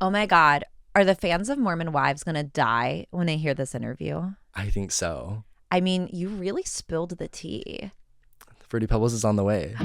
Oh my God. Are the fans of Mormon Wives going to die when they hear this interview? I think so. I mean, you really spilled the tea. Fruity Pebbles is on the way.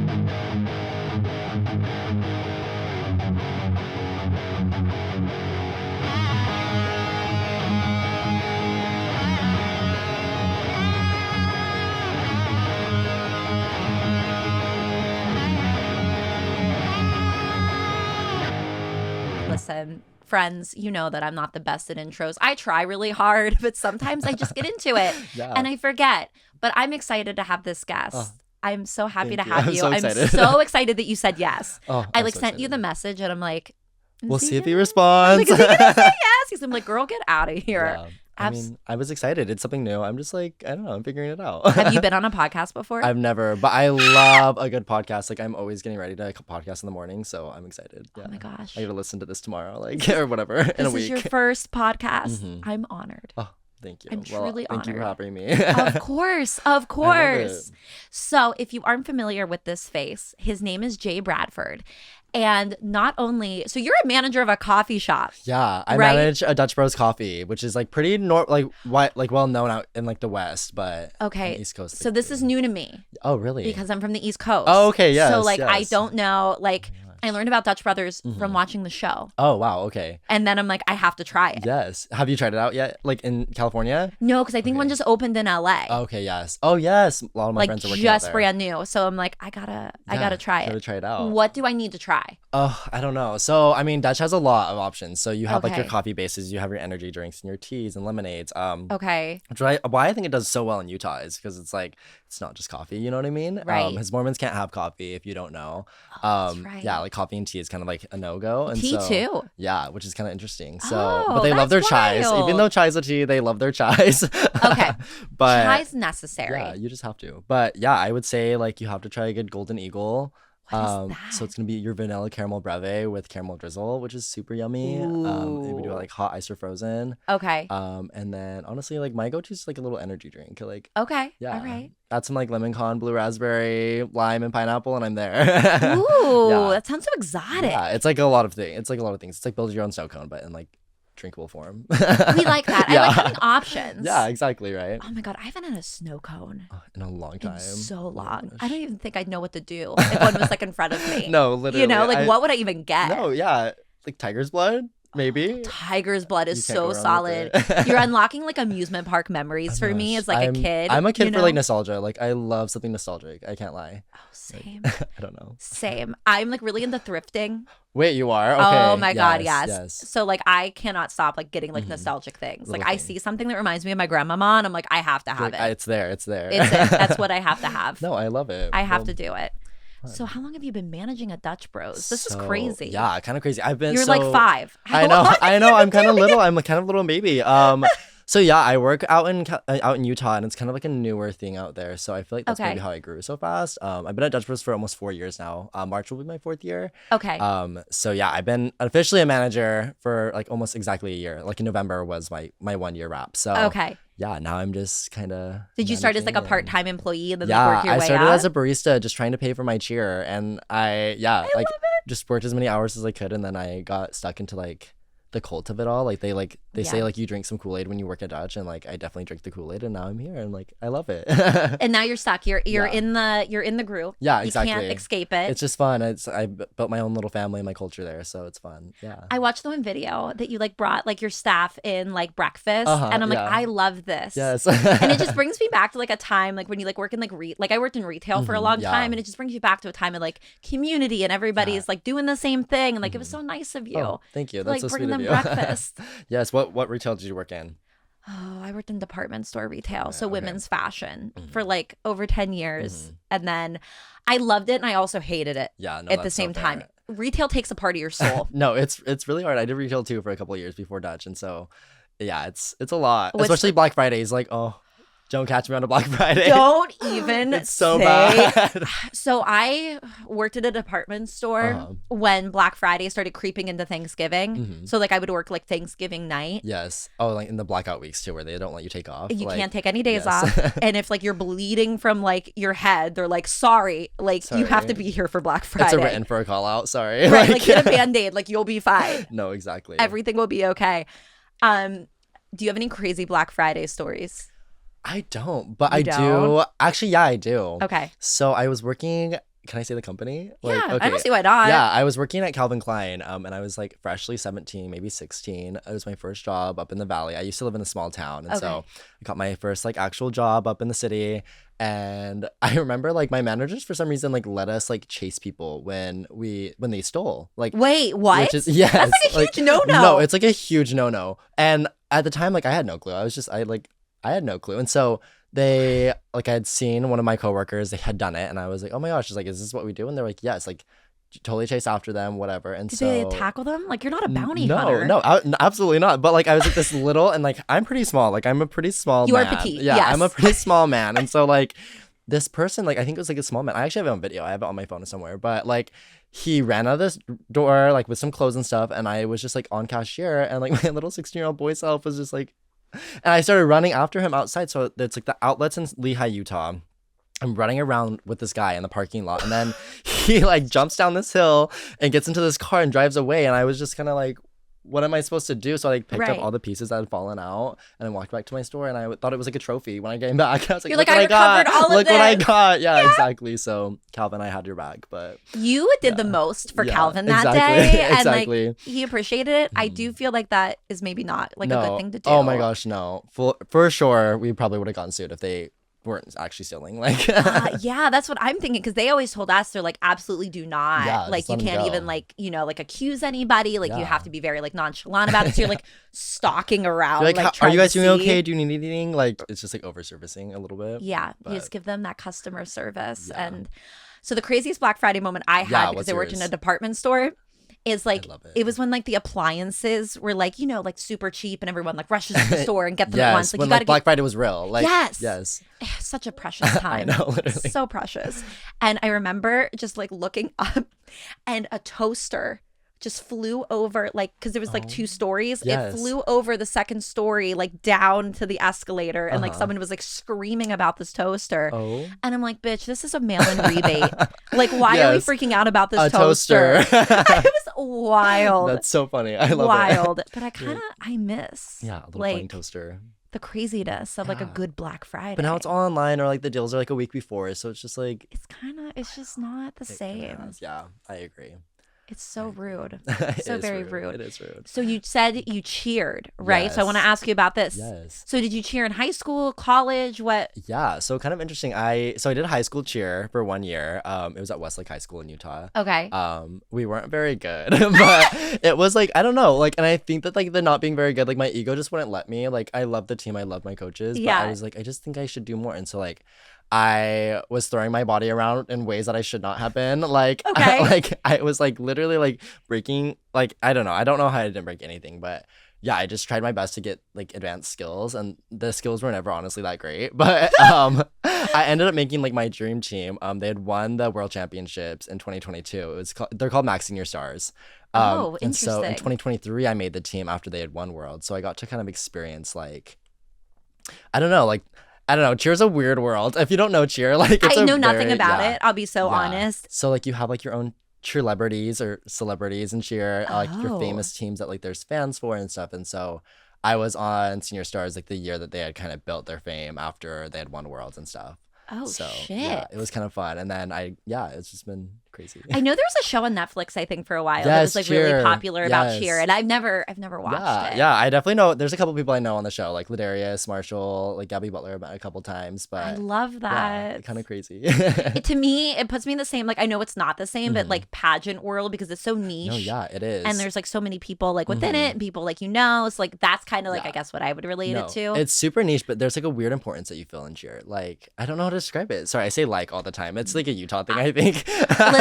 Listen, friends, you know that I'm not the best at intros. I try really hard, but sometimes I just get into it and I forget. But I'm excited to have this guest. I'm so happy to have you. I'm so excited that you said yes. I like sent you the message and I'm like, we'll see if he responds. Like, is he gonna say yes? He's like, girl, get out of here. Yeah. I mean, I was excited. It's something new. I'm just like, I don't know. I'm figuring it out. Have you been on a podcast before? I've never, but I love a good podcast. Like, I'm always getting ready to podcast in the morning, so I'm excited. Yeah. Oh my gosh. I got to listen to this tomorrow, like, or whatever, in a week. This is your first podcast. I'm honored. Oh, thank you. I'm truly honored. Thank you for having me. Of course. Of course. So if you aren't familiar with this face, his name is Jay Bradford. And not only, so you're a manager of a coffee shop. Yeah, I manage a Dutch Bros Coffee, which is like pretty well known out in like the West, but okay, East Coast. So this is new to me. Oh, really? Because I'm from the East Coast. Oh, okay, yes. So like I don't know, like I learned about Dutch Brothers from watching the show. Oh, wow, okay. And then I'm like, I have to try it. Yes. Have you tried it out yet? Like in California? No, because I think one just opened in LA. Okay, yes. Oh, yes. A lot of my friends are working out there. Just brand new. So I'm like, I gotta try it. Gotta try it out. What do I need to try? Oh, I don't know. So, I mean, Dutch has a lot of options. So you have like your coffee bases, you have your energy drinks and your teas and lemonades. Okay. Why I think it does so well in Utah is because it's like, it's not just coffee, you know what I mean? Right. Because Mormons can't have coffee if you don't know. That's right. Yeah, like coffee and tea is kind of like a no-go. And tea too. Yeah, which is kind of interesting. So, but they love their chais. Wild. Even though chai's a tea, they love their chais. Okay. But chai's necessary. Yeah, you just have to. But yeah, I would say like you have to try a good Golden Eagle. What is that? So it's gonna be your vanilla caramel breve with caramel drizzle, which is super yummy. We do it like hot ice or frozen. Okay. And then honestly, like my go-to is like a little energy drink. Like yeah. All right. Add some like lemon con, blue raspberry, lime, and pineapple, and I'm there. Ooh, that sounds so exotic. Yeah, it's like a lot of things. It's like build your own snow cone, but in like drinkable form. We like that. I like having options. Yeah, exactly, right? Oh my God, I haven't had a snow cone in a long time. So long. I don't even think I'd know what to do if one was like in front of me. No, literally. You know, like what would I even get? No, yeah. Like tiger's blood, maybe. Tiger's blood is so solid. You're unlocking like amusement park memories for me as like a kid. I'm a kid for like nostalgia. Like I love something nostalgic. I can't lie. Oh, same. Like, I don't know. Same. I'm like really into thrifting. Wait, you are? Okay. Oh my God, yes. So like I cannot stop like getting like nostalgic things. Like I see something that reminds me of my grandmama and I'm like, I have to have it. It's there. It's it. That's what I have to have. No, I love it. I have to do it. So how long have you been managing a Dutch Bros? This is crazy. Yeah, kind of crazy. You're like 5. I know. I'm kind of little. I'm a kind of little baby. So yeah, I work out in Utah, and it's kind of like a newer thing out there. So I feel like that's maybe how I grew so fast. I've been at Dutch Bros for almost 4 years now. March will be my 4th year. Okay. So yeah, I've been officially a manager for like almost exactly a year. Like in November was my 1 year wrap. So okay. Yeah, now I'm just kind of. Did you start as like a part-time employee and then like work your way up? I started as a barista, just trying to pay for my cheer, and I love it. Just worked as many hours as I could, and then I got stuck into like the cult of it all. Like they say like you drink some Kool-Aid when you work at Dutch, and like I definitely drink the Kool-Aid, and now I'm here and like I love it. And now you're stuck. You're in the group. Yeah, exactly. You can't escape it. It's just fun. I built my own little family and my culture there, so it's fun. Yeah. I watched the one video that you like brought like your staff in like breakfast, and I'm like, I love this. Yes. And it just brings me back to like a time like when you like work in like like I worked in retail for a long time, and it just brings you back to a time of like community and everybody's like doing the same thing, and like it was so nice of you. Oh, thank you. That's like so bring sweet them of you. breakfast. Yes. What retail did you work in? Oh, I worked in department store retail, so women's fashion for like over 10 years. And then I loved it and I also hated it at the same time. Retail takes a part of your soul. No, it's really hard. I did retail too for a couple of years before Dutch, and so yeah, it's a lot. Especially Black Friday is like, oh Don't catch me on a Black Friday. Don't even It's so bad. So I worked at a department store when Black Friday started creeping into Thanksgiving. Mm-hmm. So like I would work like Thanksgiving night. Yes. Oh, like in the blackout weeks too, where they don't let you take off. You can't take any days off. And if like you're bleeding from like your head, they're like, sorry, you have to be here for Black Friday. It's a written for a call out. Sorry. Right. Like get a Band-Aid. Like you'll be fine. No, exactly. Everything will be okay. Do you have any crazy Black Friday stories? I don't, but I do. Actually, yeah, I do. Okay. So I was working. Can I say the company? Yeah, okay. I don't see why not. Yeah, I was working at Calvin Klein, and I was like freshly 17, maybe 16. It was my first job up in the valley. I used to live in a small town, and so I got my first like actual job up in the city. And I remember like my managers for some reason like let us like chase people when they stole. Like, wait, what? Yes, that's like a huge no-no. No, it's like a huge no-no. And at the time, like I had no clue. I had no clue. And so I had seen one of my coworkers, they had done it. And I was like, oh my gosh, is this what we do? And they're like, yes, like totally chase after them, whatever. And Did they tackle them? Like, you're not a bounty hunter. No, absolutely not. But like, I was like this little, and like, I'm pretty small. Like, I'm a pretty small man. You are petite. Yeah, yes. I'm a pretty small man. And so like, this person, like, I think it was like a small man. I actually have it on video. I have it on my phone somewhere. But like, he ran out of this door, like with some clothes and stuff. And I was just like on cashier. And like my little 16-year-old boy self was just like, and I started running after him outside. So it's like the outlets in Lehigh, Utah. I'm running around with this guy in the parking lot. And then he like jumps down this hill and gets into this car and drives away. And I was just kind of like, what am I supposed to do? So I like picked up all the pieces that had fallen out and I walked back to my store, and I thought it was like a trophy when I came back. I was like, You're like, I recovered all of this. Look what I got. Yeah, exactly. So Calvin, I had your back, but you did the most for Calvin that day. And exactly. like he appreciated it. I do feel like that is maybe not like a good thing to do. Oh my gosh, no. For sure, we probably would have gotten sued if they weren't actually stealing. Like yeah, that's what I'm thinking, because they always told us they're like, absolutely do not like, you can't even like, you know, like accuse anybody, like you have to be very like nonchalant about it. So you're like stalking around, you're like are you guys doing okay? Do you need anything? Like it's just like over servicing a little bit. Yeah, you just give them that customer service. And so the craziest Black Friday moment I had, because I worked in a department store, is like it was when like the appliances were like, you know, like super cheap and everyone like rushes to the store and get them at once. Like when you gotta Black Friday was real. Like yes. Such a precious time. I know, literally. So precious. And I remember just like looking up, and a toaster just flew over, like, because there was like 2 stories. It flew over the second story, like down to the escalator, and like someone was like screaming about this toaster. And I'm like, bitch, this is a mail-in rebate. Like, why are we freaking out about this toaster? It was wild. That's so funny. I love wild. But I miss a little plain toaster. The craziness of like a good Black Friday. But now it's all online, or like the deals are like a week before, so it's just like it's just not the same. Yeah, I agree. It's so rude. So very rude. It is rude. So you said you cheered, right? Yes. So I want to ask you about this. Yes. So did you cheer in high school, college? What? Yeah. So kind of interesting. I did high school cheer for 1 year. It was at Westlake High School in Utah. Okay. We weren't very good, but it was like, I don't know. Like, and I think that like the not being very good, like my ego just wouldn't let me. Like, I love the team. I love my coaches. But I was like, I just think I should do more. And so like, I was throwing my body around in ways that I should not have been. Like, I was like literally like breaking, like, I don't know how I didn't break anything, but yeah, I just tried my best to get like advanced skills, and the skills were never honestly that great. But I ended up making like my dream team. They had won the world championships in 2022. They're called Max Senior Stars. Interesting. And so in 2023, I made the team after they had won world. So I got to kind of experience like, I don't know, cheer's a weird world. If you don't know cheer, like I know nothing about it. I'll be so honest. So like you have like your own cheerlebrities or celebrities in cheer, like your famous teams that like there's fans for and stuff. And so I was on Senior Stars like the year that they had kind of built their fame after they had won worlds and stuff. Oh, so, shit. Yeah, it was kind of fun. And then it's just been crazy. I know there was a show on Netflix, I think, for a while that was like really popular about cheer, and I've never watched it. Yeah, I definitely know. There's a couple people I know on the show, like Ladarius, Marshall, like Gabby Butler a couple times. But I love that. Kind of crazy. To me, it puts me in the same. Like I know it's not the same, but like pageant world, because it's so niche. No, yeah, it is. And there's like so many people like within it, and people like so like that's kind of like I guess what I would relate it to. It's super niche, but there's like a weird importance that you feel in cheer. Like I don't know how to describe it. Sorry, I say like all the time. It's like a Utah thing, I think.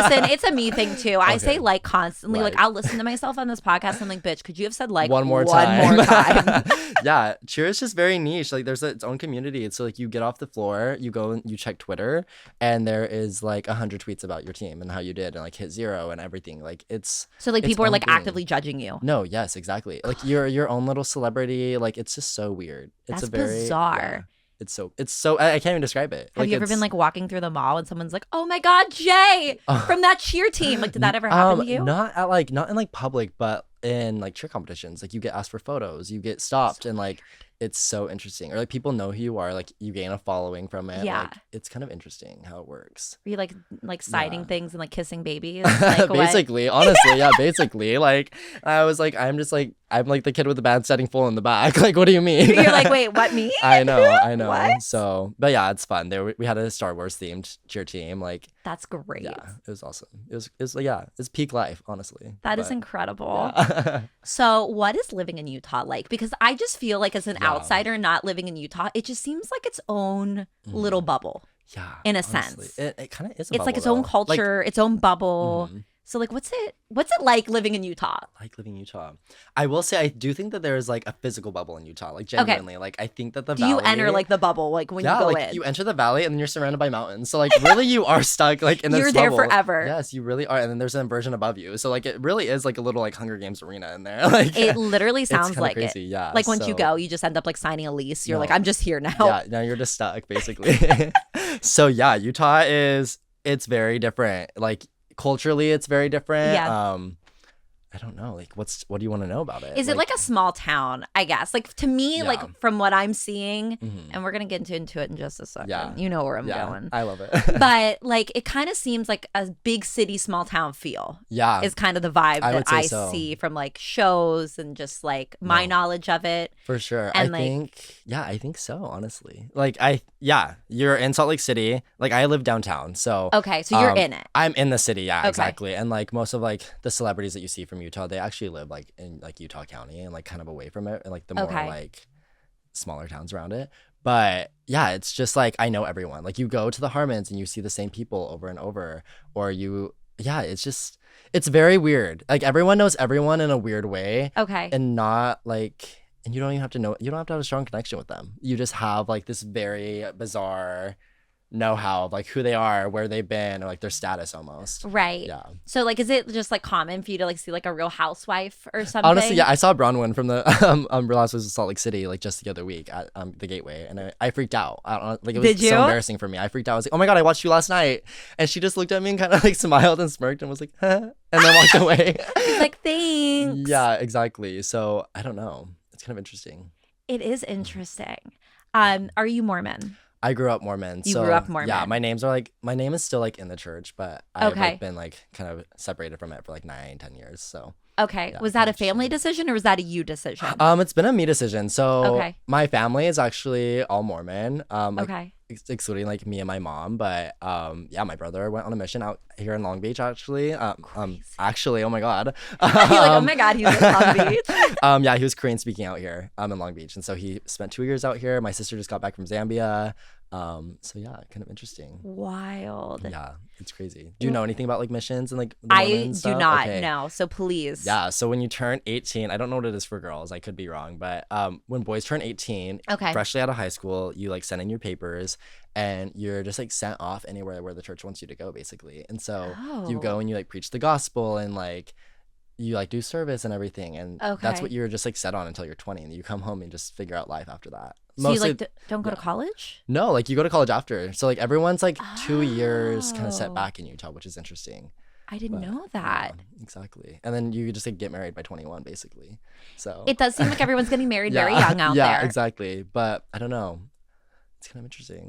Listen, it's a me thing too. I say like constantly. Like I'll listen to myself on this podcast. I'm like, bitch, could you have said like one more time? Yeah, cheer is just very niche. Like there's its own community. It's so like you get off the floor, you go and you check Twitter, and there is like 100 tweets about your team and how you did, and like hit 0 and everything. Like it's so like people are like actively judging you. No, yes, exactly. Like you're your own little celebrity. Like it's just so weird. It's That's bizarre. It's so I can't even describe it. Have you ever been like walking through the mall and someone's like, "Oh my God, Jay from that cheer team"? Like, did that ever happen to you? Not in like public, but in like cheer competitions. Like you get asked for photos, you get stopped, and like it's so interesting. Or like people know who you are. Like you gain a following from it. Yeah, like, it's kind of interesting how it works. Are you like signing things and like kissing babies? Like, basically, honestly, yeah, basically. Like I was like, I'm like the kid with the band setting full in the back. Like, what do you mean? You're like, wait, what, me? I know. What? So, but yeah, it's fun. We had a Star Wars themed cheer team. Like, that's great. Yeah, it was awesome. It was like, yeah, it's peak life, honestly. That is incredible. Yeah. So, what is living in Utah like? Because I just feel like as an outsider not living in Utah, it just seems like its own little bubble. Yeah, in a honestly. sense, it kind of is. It's like its own culture, like, its own bubble. So like, what's it like living in Utah? I will say I do think that there is like a physical bubble in Utah. Like genuinely, like I think that the valley. Do you enter like the bubble like when you go like, in? You enter the valley and then you're surrounded by mountains. So like really you are stuck like in this bubble. You're there forever. Yes, you really are. And then there's an inversion above you. So like it really is like a little like Hunger Games arena in there. Like it literally sounds like crazy. It. Yeah. Like once you go, you just end up like signing a lease. You're like, I'm just here now. Yeah, now you're just stuck basically. So yeah, Utah it's very different. Like culturally it's very different. Yeah. I don't know. Like, what do you want to know about it? Is it like a small town, I guess? Like, to me, like, from what I'm seeing, and we're going to get into it in just a second. Yeah. You know where I'm going. I love it. But, like, it kind of seems like a big city, small town feel. Yeah. Is kind of the vibe that I see from, like, shows and just, like, my knowledge of it. For sure. And I think so, honestly. Like, you're in Salt Lake City. Like, I live downtown, so. Okay, so you're in it. I'm in the city, yeah, exactly. And, like, most of, like, the celebrities that you see from Utah, they actually live like in like Utah County and like kind of away from it and like the more like smaller towns around it. But yeah, it's just like I know everyone. Like you go to the Harmons and you see the same people over and over, or it's very weird. Like everyone knows everyone in a weird way. Okay. And not like, and you don't have to have a strong connection with them. You just have like this very bizarre know-how of like who they are, where they've been, or like their status almost. Right. Yeah. So like, is it just like common for you to like see like a Real Housewife or something? Honestly, yeah. I saw Bronwyn from the Real Housewives of Salt Lake City like just the other week at the Gateway, and I freaked out. I don't know, like it was so embarrassing for me. I freaked out. I was like, oh my God, I watched you last night, and she just looked at me and kind of like smiled and smirked and was like, huh? And then walked away. Like, thanks. Yeah, exactly. So I don't know. It's kind of interesting. It is interesting. Are you Mormon? I grew up Mormon. You grew up Mormon. Yeah, my name is still like in the church, but I've like, been like kind of separated from it for like 9-10 years. So okay, yeah, was that a family decision or was that a you decision? It's been a me decision. So my family is actually all Mormon. Excluding like me and my mom, but my brother went on a mission out here in Long Beach actually. Oh my God. You're like, oh my God, he's in Long Beach. He was Korean speaking out here in Long Beach, and so he spent 2 years out here. My sister just got back from Zambia. So yeah, kind of interesting. Wild. Yeah, it's crazy. Do you know anything about like missions and like I do not know, so please. Yeah, so when you turn 18, I don't know what it is for girls, I could be wrong, but when boys turn 18, freshly out of high school, you like send in your papers and you're just like sent off anywhere where the church wants you to go basically. And so you go and you like preach the gospel and like you like do service and everything, and that's what you're just like set on until you're 20, and you come home and just figure out life after that. So you like don't go to college? No, like you go to college after. So like everyone's like 2 years kind of set back in Utah, which is interesting. I didn't know that. Yeah, exactly. And then you just like get married by 21 basically. So it does seem like everyone's getting married very young out there. Yeah, exactly. But I don't know. It's kind of interesting.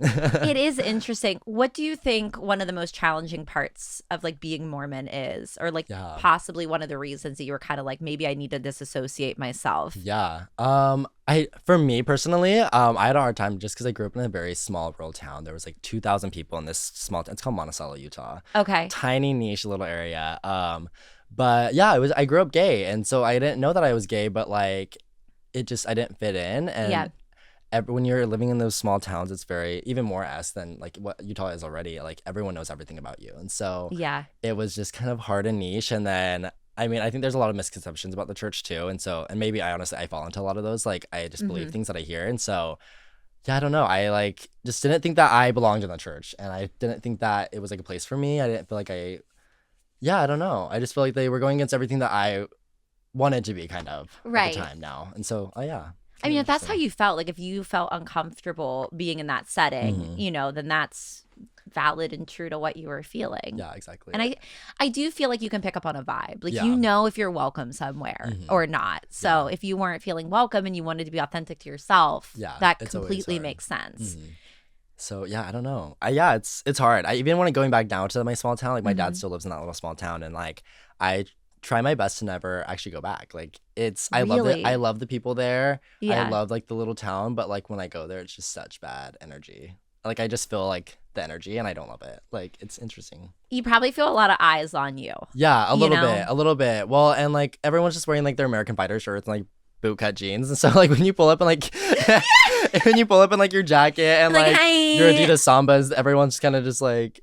It is interesting. What do you think one of the most challenging parts of like being Mormon is, or like possibly one of the reasons that you were kind of like, maybe I need to disassociate myself? Yeah. For me personally, I had a hard time just because I grew up in a very small rural town. There was like 2,000 people in this small town. It's called Monticello, Utah. Okay. Tiny niche little area. But yeah, I grew up gay, and so I didn't know that I was gay, but like I didn't fit in, and when you're living in those small towns, it's very even more than like what Utah is already. Like everyone knows everything about you, and so it was just kind of hard and niche. And then I mean, I think there's a lot of misconceptions about the church too, and maybe I fall into a lot of those. Like I just believe things that I hear, and so yeah, I don't know. I like just didn't think that I belonged in the church, and I didn't think that it was like a place for me. I didn't feel like I don't know. I just feel like they were going against everything that I wanted to be kind of at the time now, and so yeah. I mean, if that's how you felt, like if you felt uncomfortable being in that setting, you know, then that's valid and true to what you were feeling. Yeah, exactly. And I do feel like you can pick up on a vibe. Like you know if you're welcome somewhere or not. So if you weren't feeling welcome and you wanted to be authentic to yourself, that completely makes sense. So yeah, I don't know. It's hard. I even when going back down to my small town, like my dad still lives in that little small town, and like I try my best to never actually go back. Like I love it. I love the people there. I love like the little town, but like when I go there, it's just such bad energy. Like I just feel like the energy and I don't love it. Like it's interesting. You probably feel a lot of eyes on you. Yeah, a little bit. Well, and like everyone's just wearing like their American Fighter shirts and like bootcut jeans, and so like when you pull up and like your jacket and like your Adidas Sambas, everyone's kind of just like,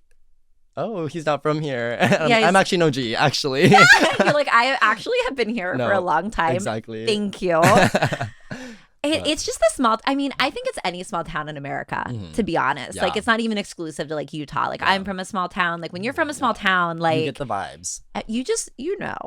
oh, he's not from here. I'm actually no G, actually. You're like, I actually have been here for a long time. Exactly. Thank you. It's just the small, I mean, I think it's any small town in America, to be honest. Like, it's not even exclusive to like Utah. Like, I'm from a small town. Like, when you're from a small town, like, you get the vibes. You just, you know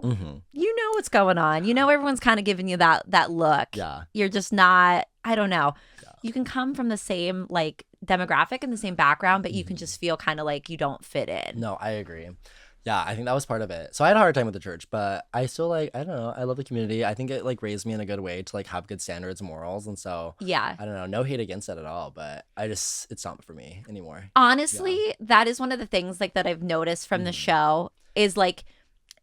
what's going on. You know, everyone's kind of giving you that look. Yeah. You're just not, I don't know. Yeah. You can come from the same like demographic and the same background, but you can just feel kind of like you don't fit in. No, I agree. Yeah, I think that was part of it. So I had a hard time with the church, but I still like, I don't know, I love the community. I think it like raised me in a good way to like have good standards and morals. And so I don't know, no hate against it at all, but it's not for me anymore. Honestly, that is one of the things like that I've noticed from the show is like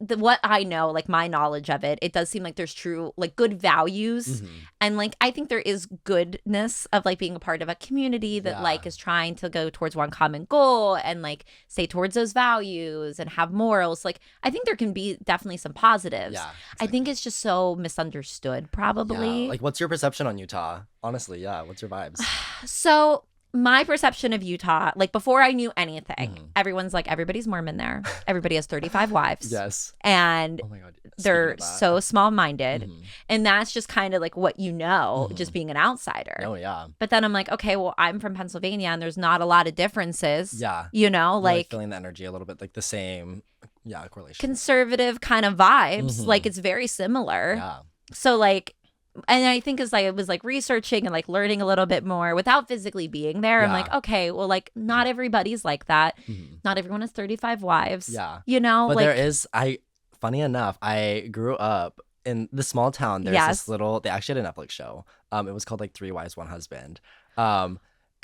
what I know, like my knowledge of it, it does seem like there's true like good values. And like I think there is goodness of like being a part of a community that like is trying to go towards one common goal and like stay towards those values and have morals. Like I think there can be definitely some positives. Yeah, exactly. I think it's just so misunderstood probably. Yeah. Like what's your perception on Utah? Honestly, what's your vibes? So my perception of Utah, like before I knew anything, everyone's like, everybody's Mormon there. Everybody has 35 wives. Yes. And they're so small-minded. And that's just kind of like what you know, just being an outsider. Oh, yeah. But then I'm like, okay, well, I'm from Pennsylvania and there's not a lot of differences. Yeah. You know, like feeling the energy a little bit, like the same, correlation. Conservative kind of vibes. Like it's very similar. Yeah. So like, and I think as I was like researching and like learning a little bit more without physically being there, I'm like, okay, well, like not everybody's like that. Not everyone has 35 wives. Yeah. You know, but like there is, funny enough, I grew up in the small town. There's this little, they actually had a Netflix show. It was called like 3 Wives, 1 Husband.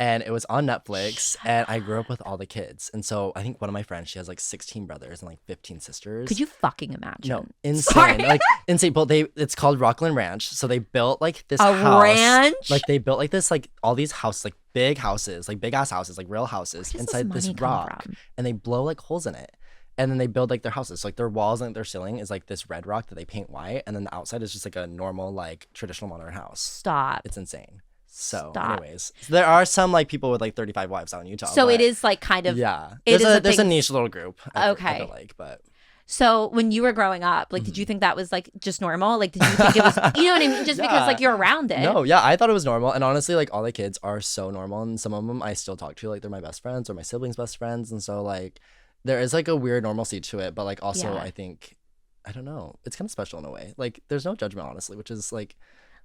And it was on Netflix, and I grew up with all the kids. And so I think one of my friends, she has like 16 brothers and like 15 sisters. Could you fucking imagine? No, insane. Sorry. Like insane. But it's called Rockland Ranch. So they built like this house. Ranch? Like they built like this, like all these houses, like big houses, like big ass houses, like real houses inside this rock. And they blow like holes in it. And then they build like their houses. So like their walls and their ceiling is like this red rock that they paint white. And then the outside is just like a normal, like traditional modern house. Stop. It's insane. So anyways, there are some like people with like 35 wives out in Utah. So it is like kind of there's a niche little group. I feel like, but so when you were growing up, like, did you think that was like just normal? Like, did you think it was, you know what I mean? Just because like you're around it. No, I thought it was normal. And honestly, like all the kids are so normal, and some of them I still talk to, like they're my best friends or my siblings' best friends, and so like there is like a weird normalcy to it, but like also I think, I don't know, it's kind of special in a way. Like there's no judgment, honestly, which is like.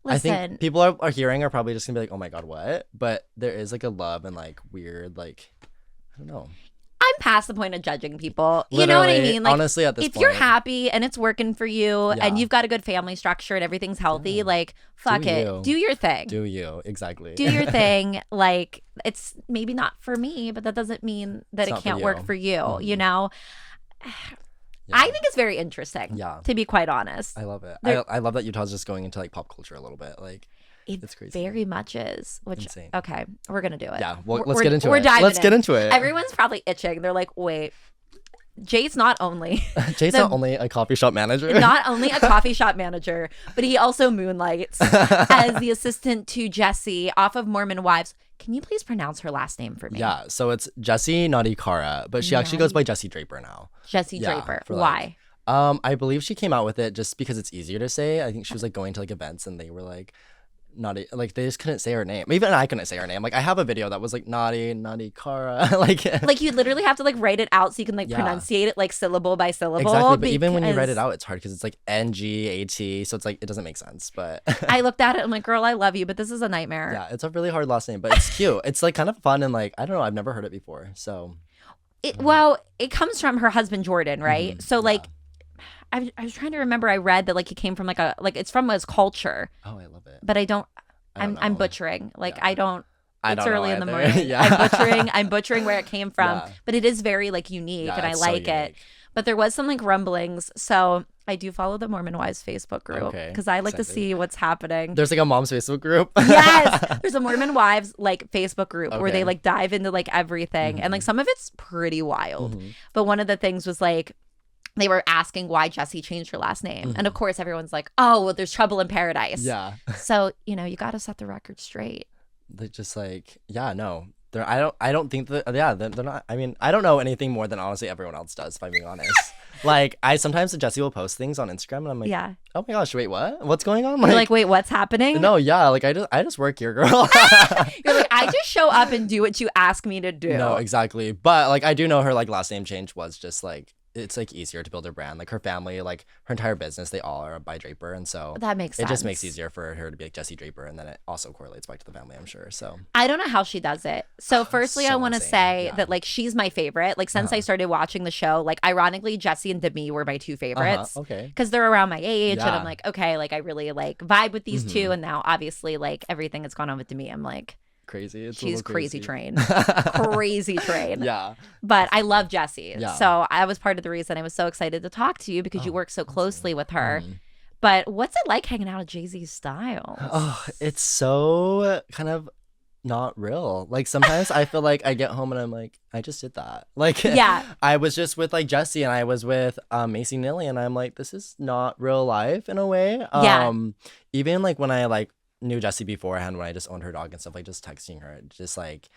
Listen, I think people are hearing are probably just gonna be like, oh my god, what? But there is like a love and like weird, like, I don't know. I'm past the point of judging people. Literally, you know what I mean? Like, honestly, at this point. If you're happy and it's working for you and you've got a good family structure and everything's healthy, like, fuck it. Do your thing. Do you. Exactly. Do your thing. Like, it's maybe not for me, but that doesn't mean that it can't work for you, you know? Yeah. I think it's very interesting, to be quite honest. I love it. I love that Utah's just going into like pop culture a little bit. Like, it's crazy. Very much is. Which, insane. Okay, we're going to do it. Yeah, well, let's get into it. We're diving Let's get into it. Everyone's probably itching. They're like, wait, Jay's not only not only a coffee shop manager. Not only a coffee shop manager, but he also moonlights as the assistant to Jessi off of Mormon Wives. Can you please pronounce her last name for me? Yeah, so it's Jessi Danii, but she actually goes by Jessi Draper now. Jessi Draper. Why? I believe she came out with it just because it's easier to say. I think she was like going to like events and they were like like they just couldn't say her name. Even I couldn't say her name. Like I have a video that was like Danii Cara. like you literally have to like write it out so you can like pronunciate it like syllable by syllable. Exactly, but even when you write it out, it's hard because it's like NGAT, so it's like it doesn't make sense. But I looked at it, I'm like, girl, I love you, but this is a nightmare. Yeah, it's a really hard last name, but it's cute. It's like kind of fun and like I don't know, I've never heard it before. So well, it comes from her husband Jordan, right? So like I was trying to remember. I read that like it came from like it's from his culture. Oh, I love it. But I'm butchering. Like I don't it's early in the either. morning. Yeah. I'm butchering where it came from. Yeah. But it is very like unique and I like it. But there was some like rumblings. So I do follow the Mormon Wives Facebook group because I like to see what's happening. There's like a mom's Facebook group. Yes. There's a Mormon Wives like Facebook group where they like dive into like everything. And like some of it's pretty wild. But one of the things was like they were asking why Jessi changed her last name. And of course, everyone's like, oh, well, there's trouble in paradise. Yeah. So, you know, you got to set the record straight. They're just like, no. I don't think that, they're not. I mean, I don't know anything more than honestly everyone else does, if I'm being honest. Like, sometimes Jessi will post things on Instagram and I'm like, oh my gosh, wait, what? What's going on? You're like, wait, what's happening? No, yeah, like I just work here, girl. You're like, I just show up and do what you ask me to do. No, exactly. But like, I do know her like last name change was just like, it's like easier to build her brand. Like her family, like her entire business, they all are by Draper, and so that makes sense. It just makes it easier for her to be like Jessi Draper, and then it also correlates back to the family, I'm sure. So I don't know how she does it. So firstly, I want to say that like she's my favorite. Like since I started watching the show, like ironically, Jessi and Demi were my two favorites. Okay, because they're around my age, and I'm like, okay, like I really like vibe with these two, and now obviously like everything that's gone on with Demi, I'm like. Crazy. She's crazy train. Crazy train. Yeah. But I love Jessi. Yeah. So I was part of the reason I was so excited to talk to you because you work so closely with her. But what's it like hanging out at Jay-Z's Styles? Oh, it's so kind of not real. Like sometimes I feel like I get home and I'm like, I just did that. Like I was just with like Jessi and I was with Macy Nilly and I'm like, this is not real life in a way. Even like when I like knew Jessi beforehand, when I just owned her dog and stuff, like just texting her, just like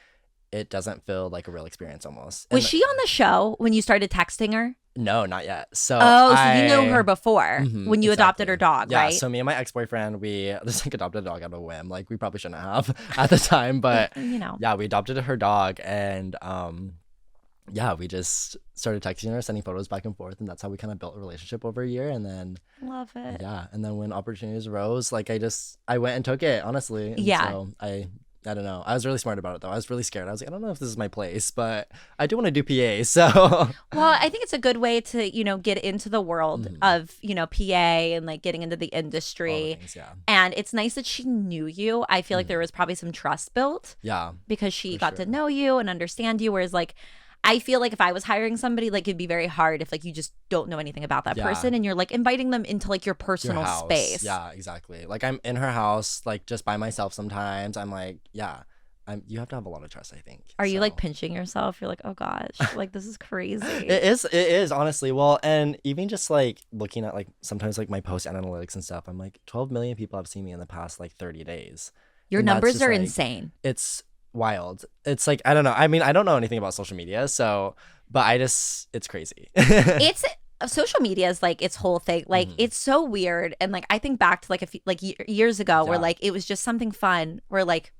it doesn't feel like a real experience almost. Was she on the show when you started texting her? No, not yet. So you knew her before when you adopted her dog, right? Yeah, so me and my ex-boyfriend, we just like adopted a dog out of a whim. Like we probably shouldn't have at the time, but you know. Yeah, we adopted her dog and we just started texting her, sending photos back and forth, and that's how we kind of built a relationship over a year. And then love it. Yeah, and then when opportunities arose, like I went and took it, honestly. And so I don't know. I was really smart about it though. I was really scared. I was like, I don't know if this is my place, but I do want to do PA. So well, I think it's a good way to, you know, get into the world of, you know, PA and like getting into the industry. Things, and it's nice that she knew you. I feel like there was probably some trust built. Yeah. Because she got to know you and understand you. Whereas like I feel like if I was hiring somebody, like it'd be very hard if like you just don't know anything about that person and you're like inviting them into like your personal space. Yeah, exactly. Like I'm in her house, like just by myself sometimes. I'm like, you have to have a lot of trust, I think. Are you like pinching yourself? You're like, oh gosh, like this is crazy. It is honestly. Well, and even just like looking at like sometimes like my post analytics and stuff, I'm like 12 million people have seen me in the past like 30 days. Your numbers are insane. It's wild. It's like I don't know. I mean, I don't know anything about social media, but it's crazy. It's social media is like its whole thing. Like it's so weird, and like I think back to like a few like years ago where like it was just something fun where like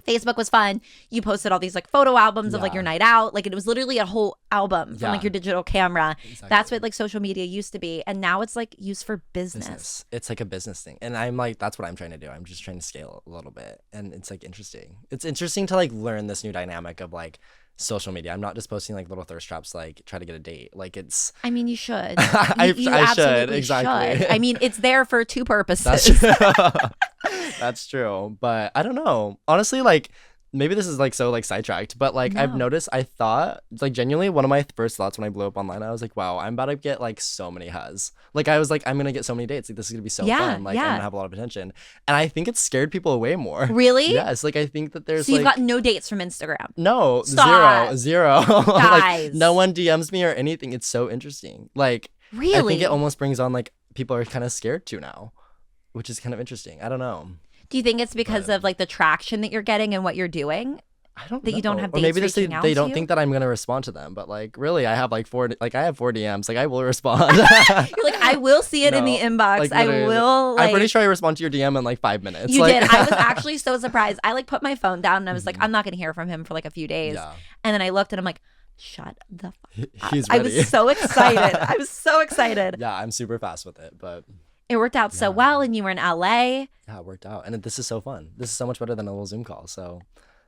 Facebook was fun. You posted all these like photo albums of like your night out. Like it was literally a whole album from like your digital camera. Exactly. That's what like social media used to be. And now it's like used for business. It's like a business thing. And I'm like, that's what I'm trying to do. I'm just trying to scale a little bit. And it's like interesting. It's interesting to like learn this new dynamic of like social media. I'm not just posting like little thirst traps, like try to get a date. Like it's. I mean, you should. I should. Exactly. Should. I mean, it's there for two purposes. That's true. That's true. But I don't know. Honestly, like maybe this is like so like sidetracked, but like I've noticed, I thought like genuinely one of my first thoughts when I blew up online, I was like, wow, I'm about to get like so many huzz. Like I was like, I'm gonna get so many dates. Like this is gonna be so fun. Like I'm gonna have a lot of attention. And I think it scared people away more. Really? Yes. Like I think that there's so you've got no dates from Instagram? No. Stop. Zero. Guys. Like no one DMs me or anything. It's so interesting. Like really? I think it almost brings on like people are kind of scared to now, which is kind of interesting. I don't know. Do you think it's because of like the traction that you're getting and what you're doing? I don't that know. You don't have dates or maybe they don't you? think that I'm gonna respond to them, but like really I have like four DMs. Like I will respond. You're like, I will see it in the inbox. Like, I will like, I'm pretty sure I respond to your DM in like 5 minutes. You did. I was actually so surprised. I like put my phone down and I was like, I'm not gonna hear from him for like a few days. Yeah. And then I looked and I'm like, shut the fuck up. He's ready. I was so excited. I was so excited. Yeah, I'm super fast with it, but it worked out so well, and you were in LA. Yeah, it worked out. And this is so fun. This is so much better than a little Zoom call. So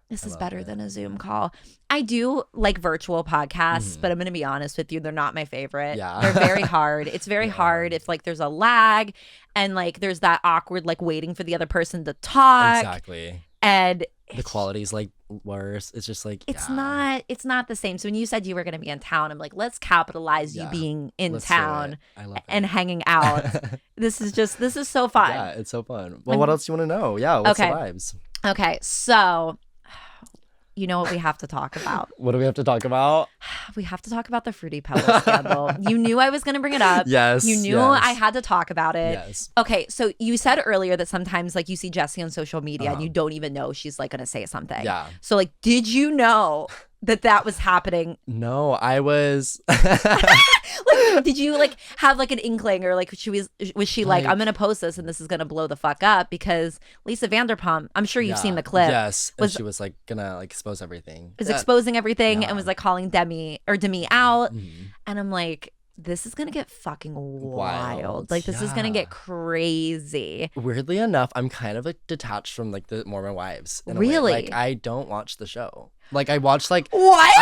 this is better than a Zoom call. I do like virtual podcasts, but I'm going to be honest with you, they're not my favorite. Yeah. They're very hard. It's very hard if like there's a lag and like there's that awkward like waiting for the other person to talk. Exactly. And the quality's like worse. It's just like it's not the same. So when you said you were going to be in town, I'm like, let's capitalize you being in town and hanging out. This is so fun. Yeah, it's so fun. Well, what else do you want to know? Yeah, what's the vibes? Okay, so you know what we have to talk about? What do we have to talk about? We have to talk about the Fruity Pebbles scandal. You knew I was going to bring it up. Yes. You knew I had to talk about it. Yes. Okay, so you said earlier that sometimes like you see Jessi on social media and you don't even know she's like going to say something. Yeah. So like, did you know that was happening? No, I was like, did you like have like an inkling, or like was she like, I'm gonna post this and this is gonna blow the fuck up? Because Lisa Vanderpump, I'm sure you've seen the clip. Yes, and she was like gonna like expose everything. Was exposing everything and was like calling Demi out, and I'm like, this is gonna get fucking wild. Like this is gonna get crazy. Weirdly enough, I'm kind of like detached from like the Mormon Wives. Really? Like I don't watch the show. Like I watched like what?